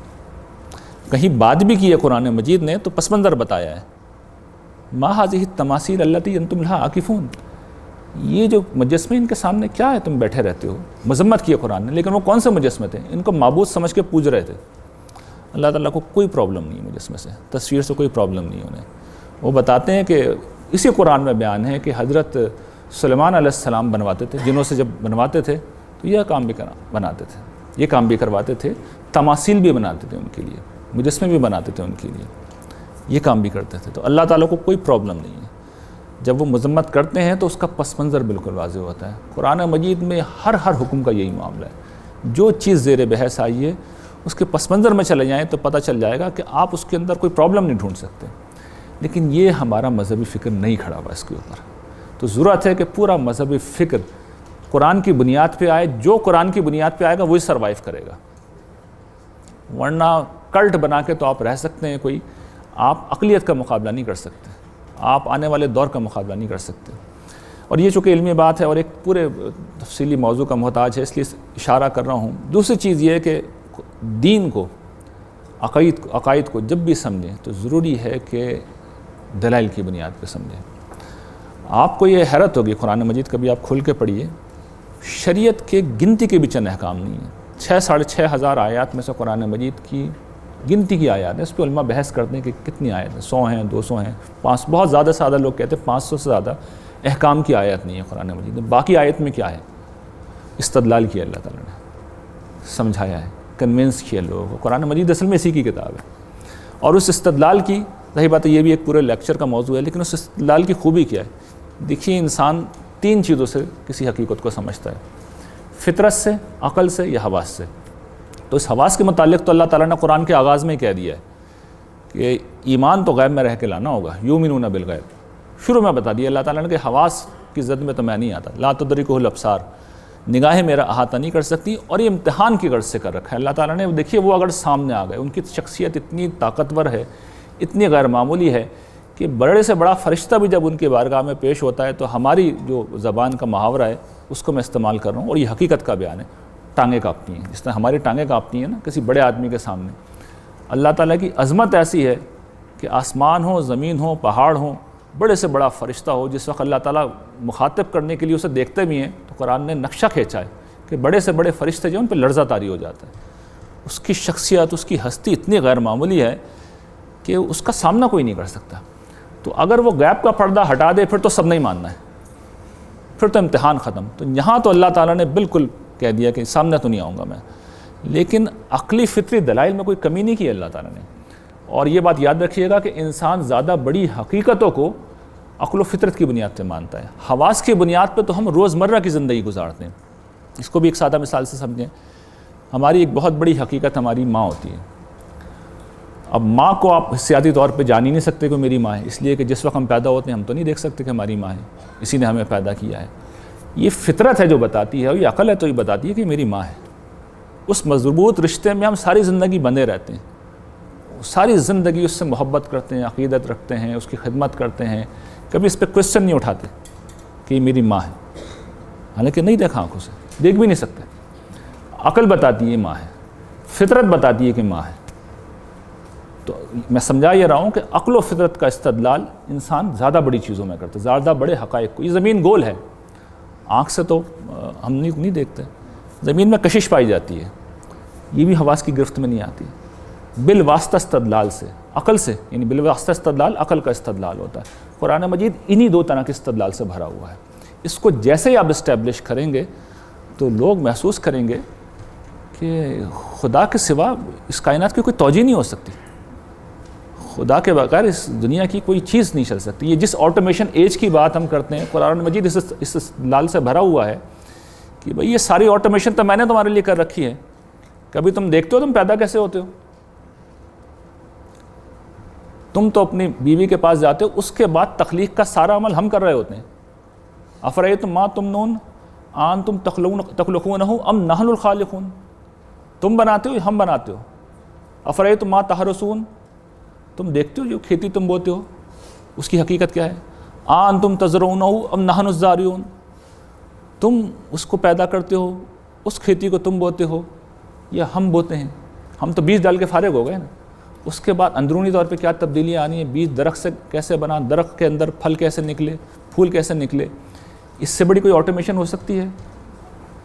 A: کہیں بات بھی کی ہے قرآن مجید نے تو پس منظر بتایا ہے. ما ھذہ التماثیل اللاتی انتم لھا عاکفون، یہ جو مجسمے ان کے سامنے کیا ہے تم بیٹھے رہتے ہو. مذمت کی ہے قرآن نے، لیکن وہ کون سے مجسمے تھے؟ ان کو معبود سمجھ کے پوج رہے تھے. اللہ تعالیٰ کو کوئی پرابلم نہیں مجسمے سے، تصویر سے کوئی پرابلم نہیں انہیں. وہ بتاتے ہیں کہ اسی قرآن میں بیان ہے کہ حضرت سلیمان علیہ السلام بنواتے تھے، جنوں سے جب بنواتے تھے تو یہ کام بھی بناتے تھے، یہ کام بھی کرواتے تھے. تماثیل بھی بناتے تھے ان کے لیے، مجسمے بھی بناتے تھے ان کے لیے، یہ کام بھی کرتے تھے. تو اللہ تعالیٰ کو کوئی پرابلم نہیں ہے. جب وہ مذمت کرتے ہیں تو اس کا پس منظر بالکل واضح ہوتا ہے. قرآن مجید میں ہر حکم کا یہی معاملہ ہے. جو چیز زیر بحث آئی ہے اس کے پس منظر میں چلے جائیں تو پتہ چل جائے گا کہ آپ اس کے اندر کوئی پرابلم نہیں ڈھونڈ سکتے. لیکن یہ ہمارا مذہبی فکر نہیں کھڑا ہوا اس کے اوپر. تو ضرورت ہے کہ پورا مذہبی فکر قرآن کی بنیاد پہ آئے. جو قرآن کی بنیاد پہ آئے گا وہی سروائیو کرے گا، ورنہ کلٹ بنا کے تو آپ رہ سکتے ہیں کوئی، آپ عقلیت کا مقابلہ نہیں کر سکتے، آپ آنے والے دور کا مقابلہ نہیں کر سکتے. اور یہ چونکہ علمی بات ہے اور ایک پورے تفصیلی موضوع کا محتاج ہے، اس لیے اشارہ کر رہا ہوں. دوسری چیز یہ ہے کہ دین کو، عقائد کو جب بھی سمجھیں تو ضروری ہے کہ دلائل کی بنیاد پہ سمجھیں. آپ کو یہ حیرت ہوگی، قرآن مجید کبھی آپ کھول کے پڑھیے، شریعت کے گنتی کے بھی چند احکام نہیں ہیں. 6,500 ہزار آیات میں سے قرآن مجید کی گنتی کی آیات ہیں. اس پہ علماء بحث کرتے ہیں کہ کتنی آیات ہیں، 100 ہیں، 200 ہیں، 500. بہت زیادہ سے زیادہ لوگ کہتے ہیں 500 سے زیادہ احکام کی آیات نہیں ہے قرآن مجید میں. باقی آیت میں کیا ہے؟ استدلال کیا اللہ تعالیٰ نے، سمجھایا ہے، کنونس کیا لوگوں کو. قرآن مجید اصل میں اسی کی کتاب ہے. اور اس استدلال کی ظاہر بات ہے یہ بھی ایک پورے لیکچر کا موضوع ہے، لیکن اس استدلال کی خوبی کیا ہے؟ دیکھیے انسان 3 چیزوں سے کسی حقیقت کو سمجھتا ہے، فطرت سے، عقل سے یا حواس سے. تو اس حواس کے متعلق تو اللہ تعالیٰ نے قرآن کے آغاز میں ہی کہہ دیا ہے کہ ایمان تو غیب میں رہ کے لانا ہوگا، یؤمنون بالغیب. شروع میں بتا دیا اللہ تعالیٰ نے کہ حواس کی زد میں تو میں نہیں آتا. لا تدرکہ الابصار، نگاہیں میرا احاطہ نہیں کر سکتی. اور یہ امتحان کی غرض سے کر رکھا ہے اللہ تعالیٰ نے. دیکھیے وہ اگر سامنے آ گئے، ان کی شخصیت اتنی طاقتور ہے، اتنی غیر معمولی ہے کہ بڑے سے بڑا فرشتہ بھی جب ان کی بارگاہ میں پیش ہوتا ہے تو ہماری جو زبان کا محاورہ ہے اس کو میں استعمال کر رہا ہوں اور یہ حقیقت کا بیان ہے. ٹانگیں کانپتی ہیں، جس طرح ہماری ٹانگیں کانپتی ہیں نا کسی بڑے آدمی کے سامنے. اللہ تعالیٰ کی عظمت ایسی ہے کہ آسمان ہو، زمین ہو، پہاڑ ہوں، بڑے سے بڑا فرشتہ ہو، جس وقت اللہ تعالیٰ مخاطب کرنے کے لیے اسے دیکھتے بھی ہیں تو قرآن نے نقشہ کھینچا ہے کہ بڑے سے بڑے فرشتے جو ان پہ لرزہ طاری ہو جاتا ہے. اس کی شخصیت، اس کی ہستی اتنی غیر معمولی ہے کہ اس کا سامنا کوئی نہیں کر سکتا. تو اگر وہ غیب کا پردہ ہٹا دے پھر تو سب نہیں ماننا ہے، پھر تو امتحان ختم. تو یہاں تو اللہ تعالیٰ نے بالکل کہہ دیا کہ سامنے تو نہیں آؤں گا میں. لیکن عقلی فطری دلائل میں کوئی کمی نہیں کی اللہ تعالیٰ نے. اور یہ بات یاد رکھیے گا کہ انسان زیادہ بڑی حقیقتوں کو عقل و فطرت کی بنیاد پہ مانتا ہے. حواس کی بنیاد پہ تو ہم روزمرہ کی زندگی گزارتے ہیں. اس کو بھی ایک سادہ مثال سے سمجھیں. ہماری ایک بہت بڑی حقیقت ہماری ماں ہوتی ہے. اب ماں کو آپ حسیاتی طور پہ جان ہی نہیں سکتے کہ میری ماں ہے، اس لیے کہ جس وقت ہم پیدا ہوتے ہیں ہم تو نہیں دیکھ سکتے کہ ہماری ماں ہے، اسی نے ہمیں پیدا کیا ہے. یہ فطرت ہے جو بتاتی ہے، اور یہ عقل ہے تو یہ بتاتی ہے کہ میری ماں ہے. اس مضبوط رشتے میں ہم ساری زندگی بندھے رہتے ہیں، ساری زندگی اس سے محبت کرتے ہیں، عقیدت رکھتے ہیں، اس کی خدمت کرتے ہیں. کبھی اس پہ کوسچن نہیں اٹھاتے کہ یہ میری ماں ہے، حالانکہ نہیں دیکھا آنکھوں سے، دیکھ بھی نہیں سکتے. عقل بتاتی ہے ماں ہے، فطرت بتاتی ہے کہ ماں ہے. تو میں سمجھا یہ رہا ہوں کہ عقل و فطرت کا استدلال انسان زیادہ بڑی چیزوں میں کرتا ہے، زیادہ بڑے حقائق کو. یہ زمین گول ہے، آنکھ سے تو ہم نہیں دیکھتے. زمین میں کشش پائی جاتی ہے، یہ بھی حواس کی گرفت میں نہیں آتی. بالواسطہ استدلال سے، عقل سے، یعنی بالواسطہ استدلال عقل کا استدلال ہوتا ہے. قرآن مجید انہی دو طرح کے استدلال سے بھرا ہوا ہے. اس کو جیسے ہی آپ اسٹیبلش کریں گے تو لوگ محسوس کریں گے کہ خدا کے سوا اس کائنات کی کوئی توجہ نہیں ہو سکتی. خدا کے بغیر اس دنیا کی کوئی چیز نہیں چل سکتی. یہ جس آٹومیشن ایج کی بات ہم کرتے ہیں، قرآن مجید اس استدلال سے بھرا ہوا ہے کہ بھئی یہ ساری آٹومیشن تو میں نے تمہارے لیے کر رکھی ہے. کبھی تم دیکھتے ہو تم پیدا کیسے ہوتے ہو؟ تم تو اپنی بیوی کے پاس جاتے ہو، اس کے بعد تخلیق کا سارا عمل ہم کر رہے ہوتے ہیں. افرأیتم ما تمنون انتم تخلقونہ ام نحن الخالقون. تم بناتے ہو، ہم بناتے ہو. افرأیتم ما تحرثون، تم دیکھتے ہو جو کھیتی تم بوتے ہو اس کی حقیقت کیا ہے. انتم تزرعونہ ام نحن الزارعون، تم اس کو پیدا کرتے ہو، اس کھیتی کو تم بوتے ہو یا ہم بوتے ہیں؟ ہم تو بیج ڈال کے فارغ ہو گئے نا. اس کے بعد اندرونی طور پہ کیا تبدیلیاں آنی ہیں، بیج درخت سے کیسے بنا، درخت کے اندر پھل کیسے نکلے، پھول کیسے نکلے. اس سے بڑی کوئی آٹومیشن ہو سکتی ہے؟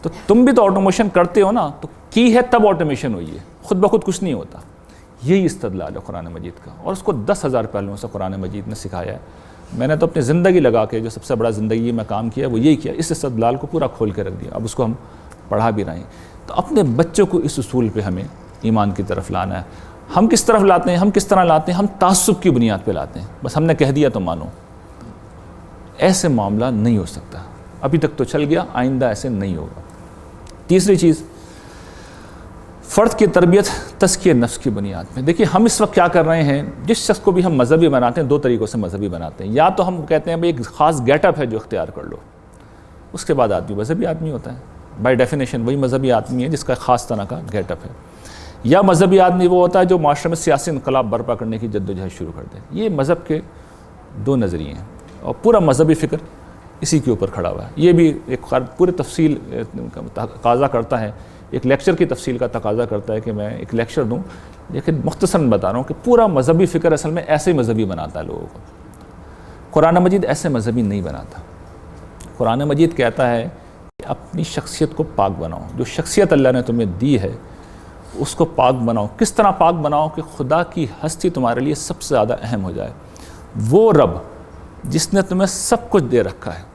A: تو تم بھی تو آٹومیشن کرتے ہو نا، تو کی ہے تب آٹومیشن ہوئی ہے، خود بخود کچھ نہیں ہوتا. یہی استدلال ہے قرآن مجید کا، اور اس کو 10,000 پہلوؤں سے قرآن مجید نے سکھایا ہے. میں نے تو اپنی زندگی لگا کے جو سب سے بڑا زندگی میں کام کیا وہ یہی کیا، اس استدلال کو پورا کھول کے رکھ دیا. اب اس کو ہم پڑھا بھی رہے ہیں. تو اپنے بچوں کو اس اصول پہ ہمیں ایمان کی طرف لانا ہے. ہم کس طرف لاتے ہیں، ہم کس طرح لاتے ہیں؟ ہم تعصب کی بنیاد پہ لاتے ہیں. بس ہم نے کہہ دیا تو مانو. ایسے معاملہ نہیں ہو سکتا. ابھی تک تو چل گیا، آئندہ ایسے نہیں ہوگا. تیسری چیز، فرد کی تربیت تزکیہ نفس کی بنیاد میں. دیکھیے ہم اس وقت کیا کر رہے ہیں، جس شخص کو بھی ہم مذہبی بناتے ہیں دو طریقوں سے مذہبی بناتے ہیں. یا تو ہم کہتے ہیں بھئی ایک خاص گیٹ اپ ہے جو اختیار کر لو، اس کے بعد آدمی مذہبی آدمی ہوتا ہے. بائی ڈیفینیشن وہی مذہبی آدمی ہے جس کا خاص طرح کا گیٹ اپ ہے. یا مذہبی آدمی وہ ہوتا ہے جو معاشرے میں سیاسی انقلاب برپا کرنے کی جدوجہد شروع کر دے. یہ مذہب کے دو نظریے ہیں، اور پورا مذہبی فکر اسی کے اوپر کھڑا ہوا ہے. یہ بھی ایک پوری تفصیل تقاضا کرتا ہے، ایک لیکچر کی تفصیل کا تقاضا کرتا ہے کہ میں ایک لیکچر دوں. لیکن مختصراً بتا رہا ہوں کہ پورا مذہبی فکر اصل میں ایسے ہی مذہبی بناتا ہے لوگوں کو. قرآن مجید ایسے مذہبی نہیں بناتا. قرآن مجید کہتا ہے کہ اپنی شخصیت کو پاک بناؤ. جو شخصیت اللہ نے تمہیں دی ہے اس کو پاک بناؤ. کس طرح پاک بناؤ کہ خدا کی ہستی تمہارے لیے سب سے زیادہ اہم ہو جائے. وہ رب جس نے تمہیں سب کچھ دے رکھا ہے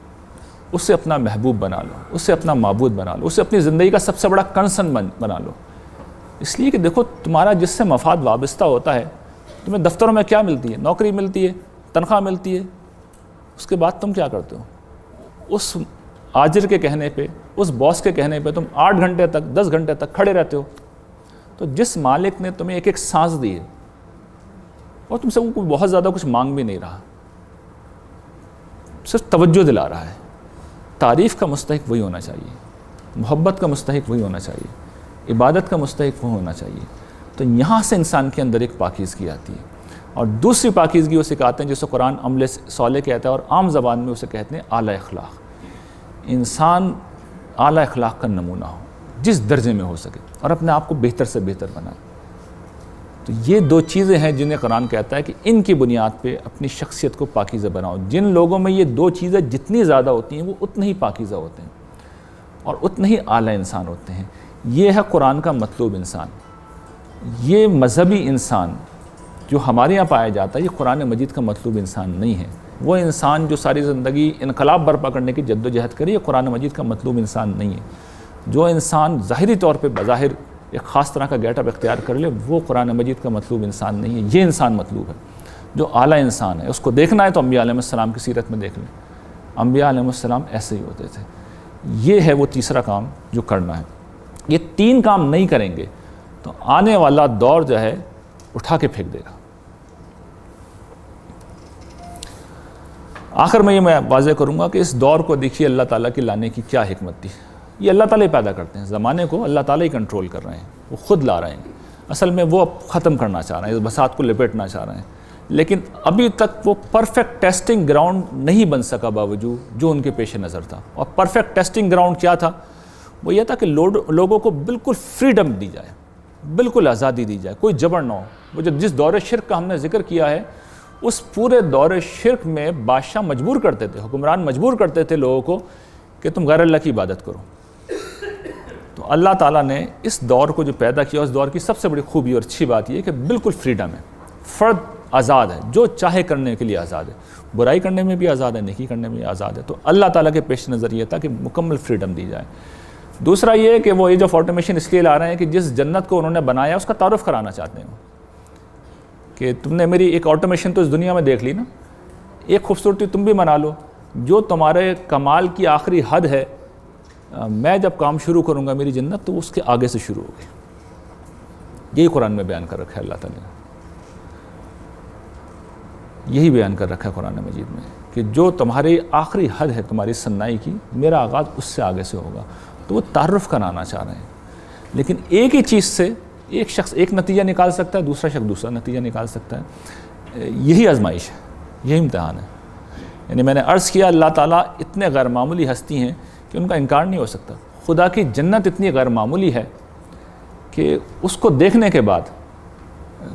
A: اسے اپنا محبوب بنا لو، اسے اپنا معبود بنا لو، اسے اپنی زندگی کا سب سے بڑا کنسرن بنا لو. اس لیے کہ دیکھو تمہارا جس سے مفاد وابستہ ہوتا ہے، تمہیں دفتروں میں کیا ملتی ہے؟ نوکری ملتی ہے، تنخواہ ملتی ہے. اس کے بعد تم کیا کرتے ہو؟ اس آجر کے کہنے پہ، اس باس کے کہنے پہ تم 8 گھنٹے تک 10 گھنٹے تک کھڑے رہتے ہو. تو جس مالک نے تمہیں ایک ایک سانس دی ہے اور تم سے وہ بہت زیادہ کچھ مانگ بھی نہیں رہا، صرف توجہ دلا رہا ہے. تعریف کا مستحق وہی ہونا چاہیے، محبت کا مستحق وہی ہونا چاہیے، عبادت کا مستحق وہ ہونا چاہیے. تو یہاں سے انسان کے اندر ایک پاکیزگی آتی ہے. اور دوسری پاکیزگی اسے کہتے ہیں جسے قرآن عمل صالح کہتا ہے، اور عام زبان میں اسے کہتے ہیں اعلیٰ اخلاق. انسان اعلیٰ اخلاق کا نمونہ ہو جس درجے میں ہو سکے، اور اپنے آپ کو بہتر سے بہتر بنائے. تو یہ دو چیزیں ہیں جنہیں قرآن کہتا ہے کہ ان کی بنیاد پہ اپنی شخصیت کو پاکیزہ بناؤ. جن لوگوں میں یہ دو چیزیں جتنی زیادہ ہوتی ہیں وہ اتنے ہی پاکیزہ ہوتے ہیں اور اتنے ہی اعلیٰ انسان ہوتے ہیں. یہ ہے قرآن کا مطلوب انسان. یہ مذہبی انسان جو ہمارے یہاں پایا جاتا ہے یہ قرآن مجید کا مطلوب انسان نہیں ہے. وہ انسان جو ساری زندگی انقلاب برپا کرنے کی جد و جہد کرے یہ قرآن مجید کا مطلوب انسان نہیں ہے. جو انسان ظاہری طور پہ بظاہر ایک خاص طرح کا گیٹ اپ اختیار کر لے وہ قرآن مجید کا مطلوب انسان نہیں ہے. یہ انسان مطلوب ہے جو اعلیٰ انسان ہے. اس کو دیکھنا ہے تو انبیاء علیہ السلام کی سیرت میں دیکھ لیں. انبیاء علیہ السلام ایسے ہی ہوتے تھے. یہ ہے وہ تیسرا کام جو کرنا ہے. یہ تین کام نہیں کریں گے تو آنے والا دور جو ہے اٹھا کے پھینک دے گا. آخر میں یہ میں واضح کروں گا کہ اس دور کو دیکھیے اللہ تعالیٰ کی لانے کی کیا حکمت تھی. یہ اللہ تعالیٰ ہی پیدا کرتے ہیں. زمانے کو اللہ تعالیٰ ہی کنٹرول کر رہے ہیں. وہ خود لا رہے ہیں. اصل میں وہ اب ختم کرنا چاہ رہے ہیں, اس بساط کو لپیٹنا چاہ رہے ہیں. لیکن ابھی تک وہ پرفیکٹ ٹیسٹنگ گراؤنڈ نہیں بن سکا باوجود جو ان کے پیش نظر تھا. اور پرفیکٹ ٹیسٹنگ گراؤنڈ کیا تھا؟ وہ یہ تھا کہ لوگوں کو بالکل فریڈم دی جائے, بالکل آزادی دی جائے, کوئی جبر نہ ہو. وہ جس دور شرک کا ہم نے ذکر کیا ہے اس پورے دور شرک میں بادشاہ مجبور کرتے تھے, حکمران مجبور کرتے تھے لوگوں کو کہ تم غیر اللہ کی عبادت کرو. تو اللہ تعالیٰ نے اس دور کو جو پیدا کیا اس دور کی سب سے بڑی خوبی اور اچھی بات یہ ہے کہ بالکل فریڈم ہے. فرد آزاد ہے, جو چاہے کرنے کے لیے آزاد ہے. برائی کرنے میں بھی آزاد ہے, نیکی کرنے میں بھی آزاد ہے. تو اللہ تعالیٰ کے پیش نظر یہ تھا کہ مکمل فریڈم دی جائے. دوسرا یہ ہے کہ وہ ایج آف آٹومیشن اس لیے لا رہے ہیں کہ جس جنت کو انہوں نے بنایا اس کا تعارف کرانا چاہتے ہیں کہ تم نے میری ایک آٹومیشن تو اس دنیا میں دیکھ لی نا, ایک خوبصورتی تم بھی بنا لو. جو تمہارے کمال کی آخری حد ہے, میں جب کام شروع کروں گا میری جنت تو اس کے آگے سے شروع ہوگی. یہی قرآن میں بیان کر رکھا ہے اللہ تعالیٰ نے. یہی بیان کر رکھا ہے قرآن مجید میں کہ جو تمہاری آخری حد ہے تمہاری صنائی کی, میرا آغاز اس سے آگے سے ہوگا. تو وہ تعارف کرانا چاہ رہے ہیں. لیکن ایک ہی چیز سے ایک شخص ایک نتیجہ نکال سکتا ہے, دوسرا شخص دوسرا نتیجہ نکال سکتا ہے. یہی آزمائش ہے, یہی امتحان ہے. یعنی میں نے عرض کیا اللہ تعالیٰ اتنے غیر معمولی ہستی ہیں کہ ان کا انکار نہیں ہو سکتا. خدا کی جنت اتنی غیر معمولی ہے کہ اس کو دیکھنے کے بعد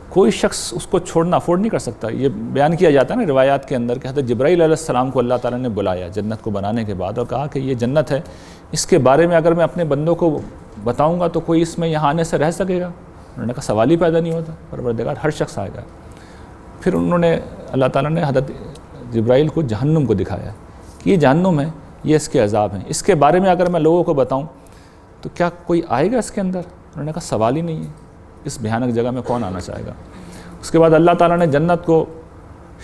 A: کوئی شخص اس کو چھوڑنا افورڈ نہیں کر سکتا. یہ بیان کیا جاتا ہے نا روایات کے اندر کہ حضرت جبرائیل علیہ السلام کو اللہ تعالیٰ نے بلایا جنت کو بنانے کے بعد اور کہا کہ یہ جنت ہے, اس کے بارے میں اگر میں اپنے بندوں کو بتاؤں گا تو کوئی اس میں یہاں آنے سے رہ سکے گا؟ انہوں نے کہا سوال ہی پیدا نہیں ہوتا, پروردگار ہر شخص آئے گا. پھر انہوں نے اللہ تعالیٰ نے حضرت جبرائیل کو جہنم کو دکھایا کہ یہ جہنم ہے, یہ اس کے عذاب ہیں, اس کے بارے میں اگر میں لوگوں کو بتاؤں تو کیا کوئی آئے گا اس کے اندر؟ انہوں نے کہا سوال ہی نہیں ہے, اس بھیانک جگہ میں کون آنا چاہے گا. اس کے بعد اللہ تعالیٰ نے جنت کو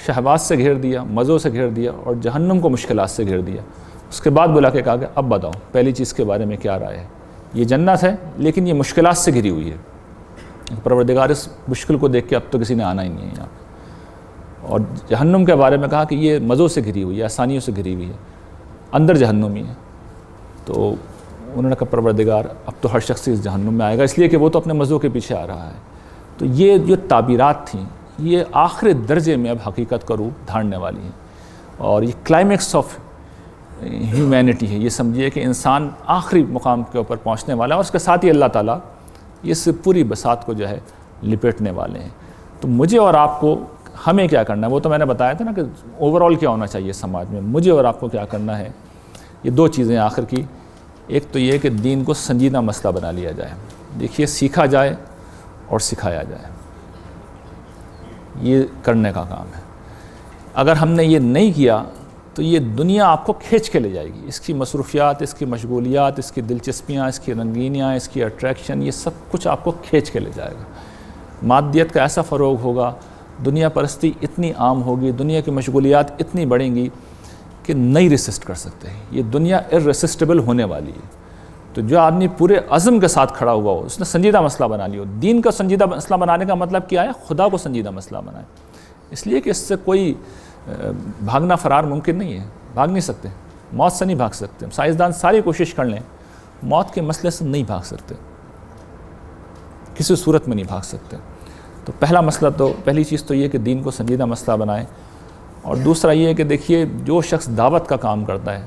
A: شہوات سے گھیر دیا, مزوں سے گھیر دیا, اور جہنم کو مشکلات سے گھیر دیا. اس کے بعد بلا کے کہا کہ اب بتاؤ پہلی چیز کے بارے میں کیا رائے ہے. یہ جنت ہے لیکن یہ مشکلات سے گھری ہوئی ہے. پروردگار اس مشکل کو دیکھ کے اب تو کسی نے آنا ہی نہیں ہے یہاں. اور جہنم کے بارے میں کہا کہ یہ مزوں سے گھری ہوئی ہے, آسانیوں سے گھری ہوئی ہے, اندر جہنم ہی ہے. تو انہوں نے کہا پروردگار اب تو ہر شخص اس جہنم میں آئے گا, اس لیے کہ وہ تو اپنے مزوں کے پیچھے آ رہا ہے. تو یہ جو تعبیرات تھیں یہ آخری درجے میں اب حقیقت کا روپ دھارنے والی ہیں, اور یہ کلائمیکس آف ہیومینٹی ہے. یہ سمجھیے کہ انسان آخری مقام کے اوپر پہنچنے والا ہے, اور اس کے ساتھ ہی اللہ تعالیٰ اس پوری بساط کو جو ہے لپیٹنے والے ہیں. تو مجھے اور آپ کو ہمیں کیا کرنا ہے, وہ تو میں نے بتایا تھا نا کہ اوور آل کیا ہونا چاہیے سماج میں. مجھے اور آپ کو کیا کرنا ہے, یہ دو چیزیں آخر کی. ایک تو یہ کہ دین کو سنجیدہ مسئلہ بنا لیا جائے. دیکھیے سیکھا جائے اور سکھایا جائے, یہ کرنے کا کام ہے. اگر ہم نے یہ نہیں کیا تو یہ دنیا آپ کو کھینچ کے لے جائے گی. اس کی مصروفیات, اس کی مشغولیات, اس کی دلچسپیاں, اس کی رنگینیاں, اس کی اٹریکشن, یہ سب کچھ آپ کو کھینچ کے لے جائے گا. مادیت کا ایسا فروغ ہوگا, دنیا پرستی اتنی عام ہوگی, دنیا کی مشغولیات اتنی بڑھیں گی کہ نہیں ریسسٹ کر سکتے. یہ دنیا ارریسسٹیبل ہونے والی ہے. تو جو آدمی پورے عزم کے ساتھ کھڑا ہوا ہو, اس نے سنجیدہ مسئلہ بنا لیا ہو. دین کا سنجیدہ مسئلہ بنانے کا مطلب کیا ہے؟ خدا کو سنجیدہ مسئلہ بنائے. اس لیے کہ اس سے کوئی بھاگنا فرار ممکن نہیں ہے, بھاگ نہیں سکتے, موت سے نہیں بھاگ سکتے. سائنسدان ساری کوشش کر لیں, موت کے مسئلے سے نہیں بھاگ سکتے, کسی صورت میں نہیں بھاگ سکتے. تو پہلا مسئلہ تو پہلی چیز تو یہ کہ دین کو سنجیدہ مسئلہ بنائیں. اور دوسرا یہ ہے کہ دیکھیے جو شخص دعوت کا کام کرتا ہے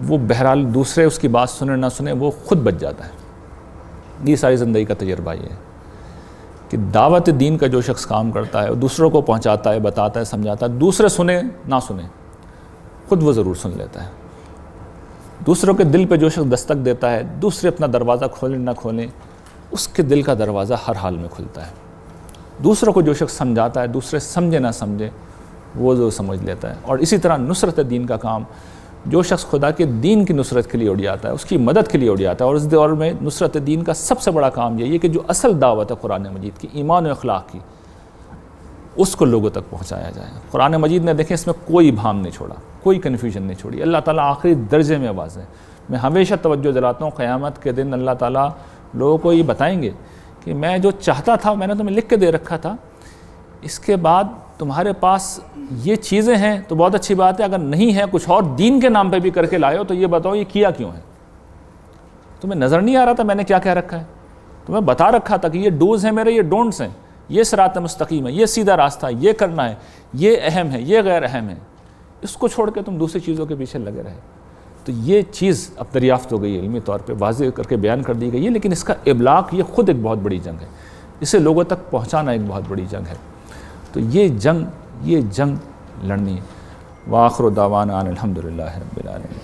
A: وہ بہرحال دوسرے اس کی بات سنے نہ سنے وہ خود بچ جاتا ہے. یہ ساری زندگی کا تجربہ یہ ہے کہ دعوت دین کا جو شخص کام کرتا ہے وہ دوسروں کو پہنچاتا ہے، بتاتا ہے، سمجھاتا ہے، دوسرے سنیں نہ سنیں، خود وہ ضرور سن لیتا ہے۔ دوسروں کے دل پہ جو شخص دستک دیتا ہے، دوسرے اپنا دروازہ کھولیں نہ کھولیں، اس کے دل کا دروازہ ہر حال میں کھلتا ہے۔ دوسروں کو جو شخص سمجھاتا ہے، دوسرے سمجھے نہ سمجھے، وہ ضرور سمجھ لیتا ہے۔ اور اسی طرح نصرت دین کا کام، جو شخص خدا کے دین کی نصرت کے لیے اڑ جاتا ہے، اس کی مدد کے لیے اڑ جاتا ہے۔ اور اس دور میں نصرت دین کا سب سے بڑا کام یہ ہے کہ جو اصل دعوت ہے قرآن مجید کی، ایمان و اخلاق کی، اس کو لوگوں تک پہنچایا جائے۔ قرآن مجید نے دیکھیں اس میں کوئی بھام نہیں چھوڑا، کوئی کنفیوژن نہیں چھوڑی۔ اللہ تعالیٰ آخری درجے میں واضح ہے۔ میں ہمیشہ توجہ دلاتا ہوں، قیامت کے دن اللہ تعالیٰ لوگوں کو یہ بتائیں گے کہ میں جو چاہتا تھا میں نے تمہیں لکھ کے دے رکھا تھا، اس کے بعد تمہارے پاس یہ چیزیں ہیں تو بہت اچھی بات ہے، اگر نہیں ہے کچھ اور دین کے نام پہ بھی کر کے لائے ہو تو یہ بتاؤ یہ کیا کیوں ہے؟ تمہیں نظر نہیں آ رہا تھا میں نے کیا کہہ رکھا ہے؟ تمہیں بتا رکھا تھا کہ یہ ڈوز ہیں میرے، یہ ڈونٹس ہیں، یہ صراط مستقیم ہے، یہ سیدھا راستہ ہے، یہ کرنا ہے، یہ اہم ہے، یہ غیر اہم ہے۔ اس کو چھوڑ کے تم دوسری چیزوں کے پیچھے لگے رہے۔ تو یہ چیز اب دریافت ہو گئی ہے، علمی طور پہ واضح کر کے بیان کر دی گئی ہے، لیکن اس کا ابلاغ یہ خود ایک بہت بڑی جنگ ہے، اسے لوگوں تک پہنچانا ایک بہت بڑی جنگ ہے۔ تو یہ جنگ لڑنی ہے۔ وآخر دعوانا ان الحمد للہ رب العالمین۔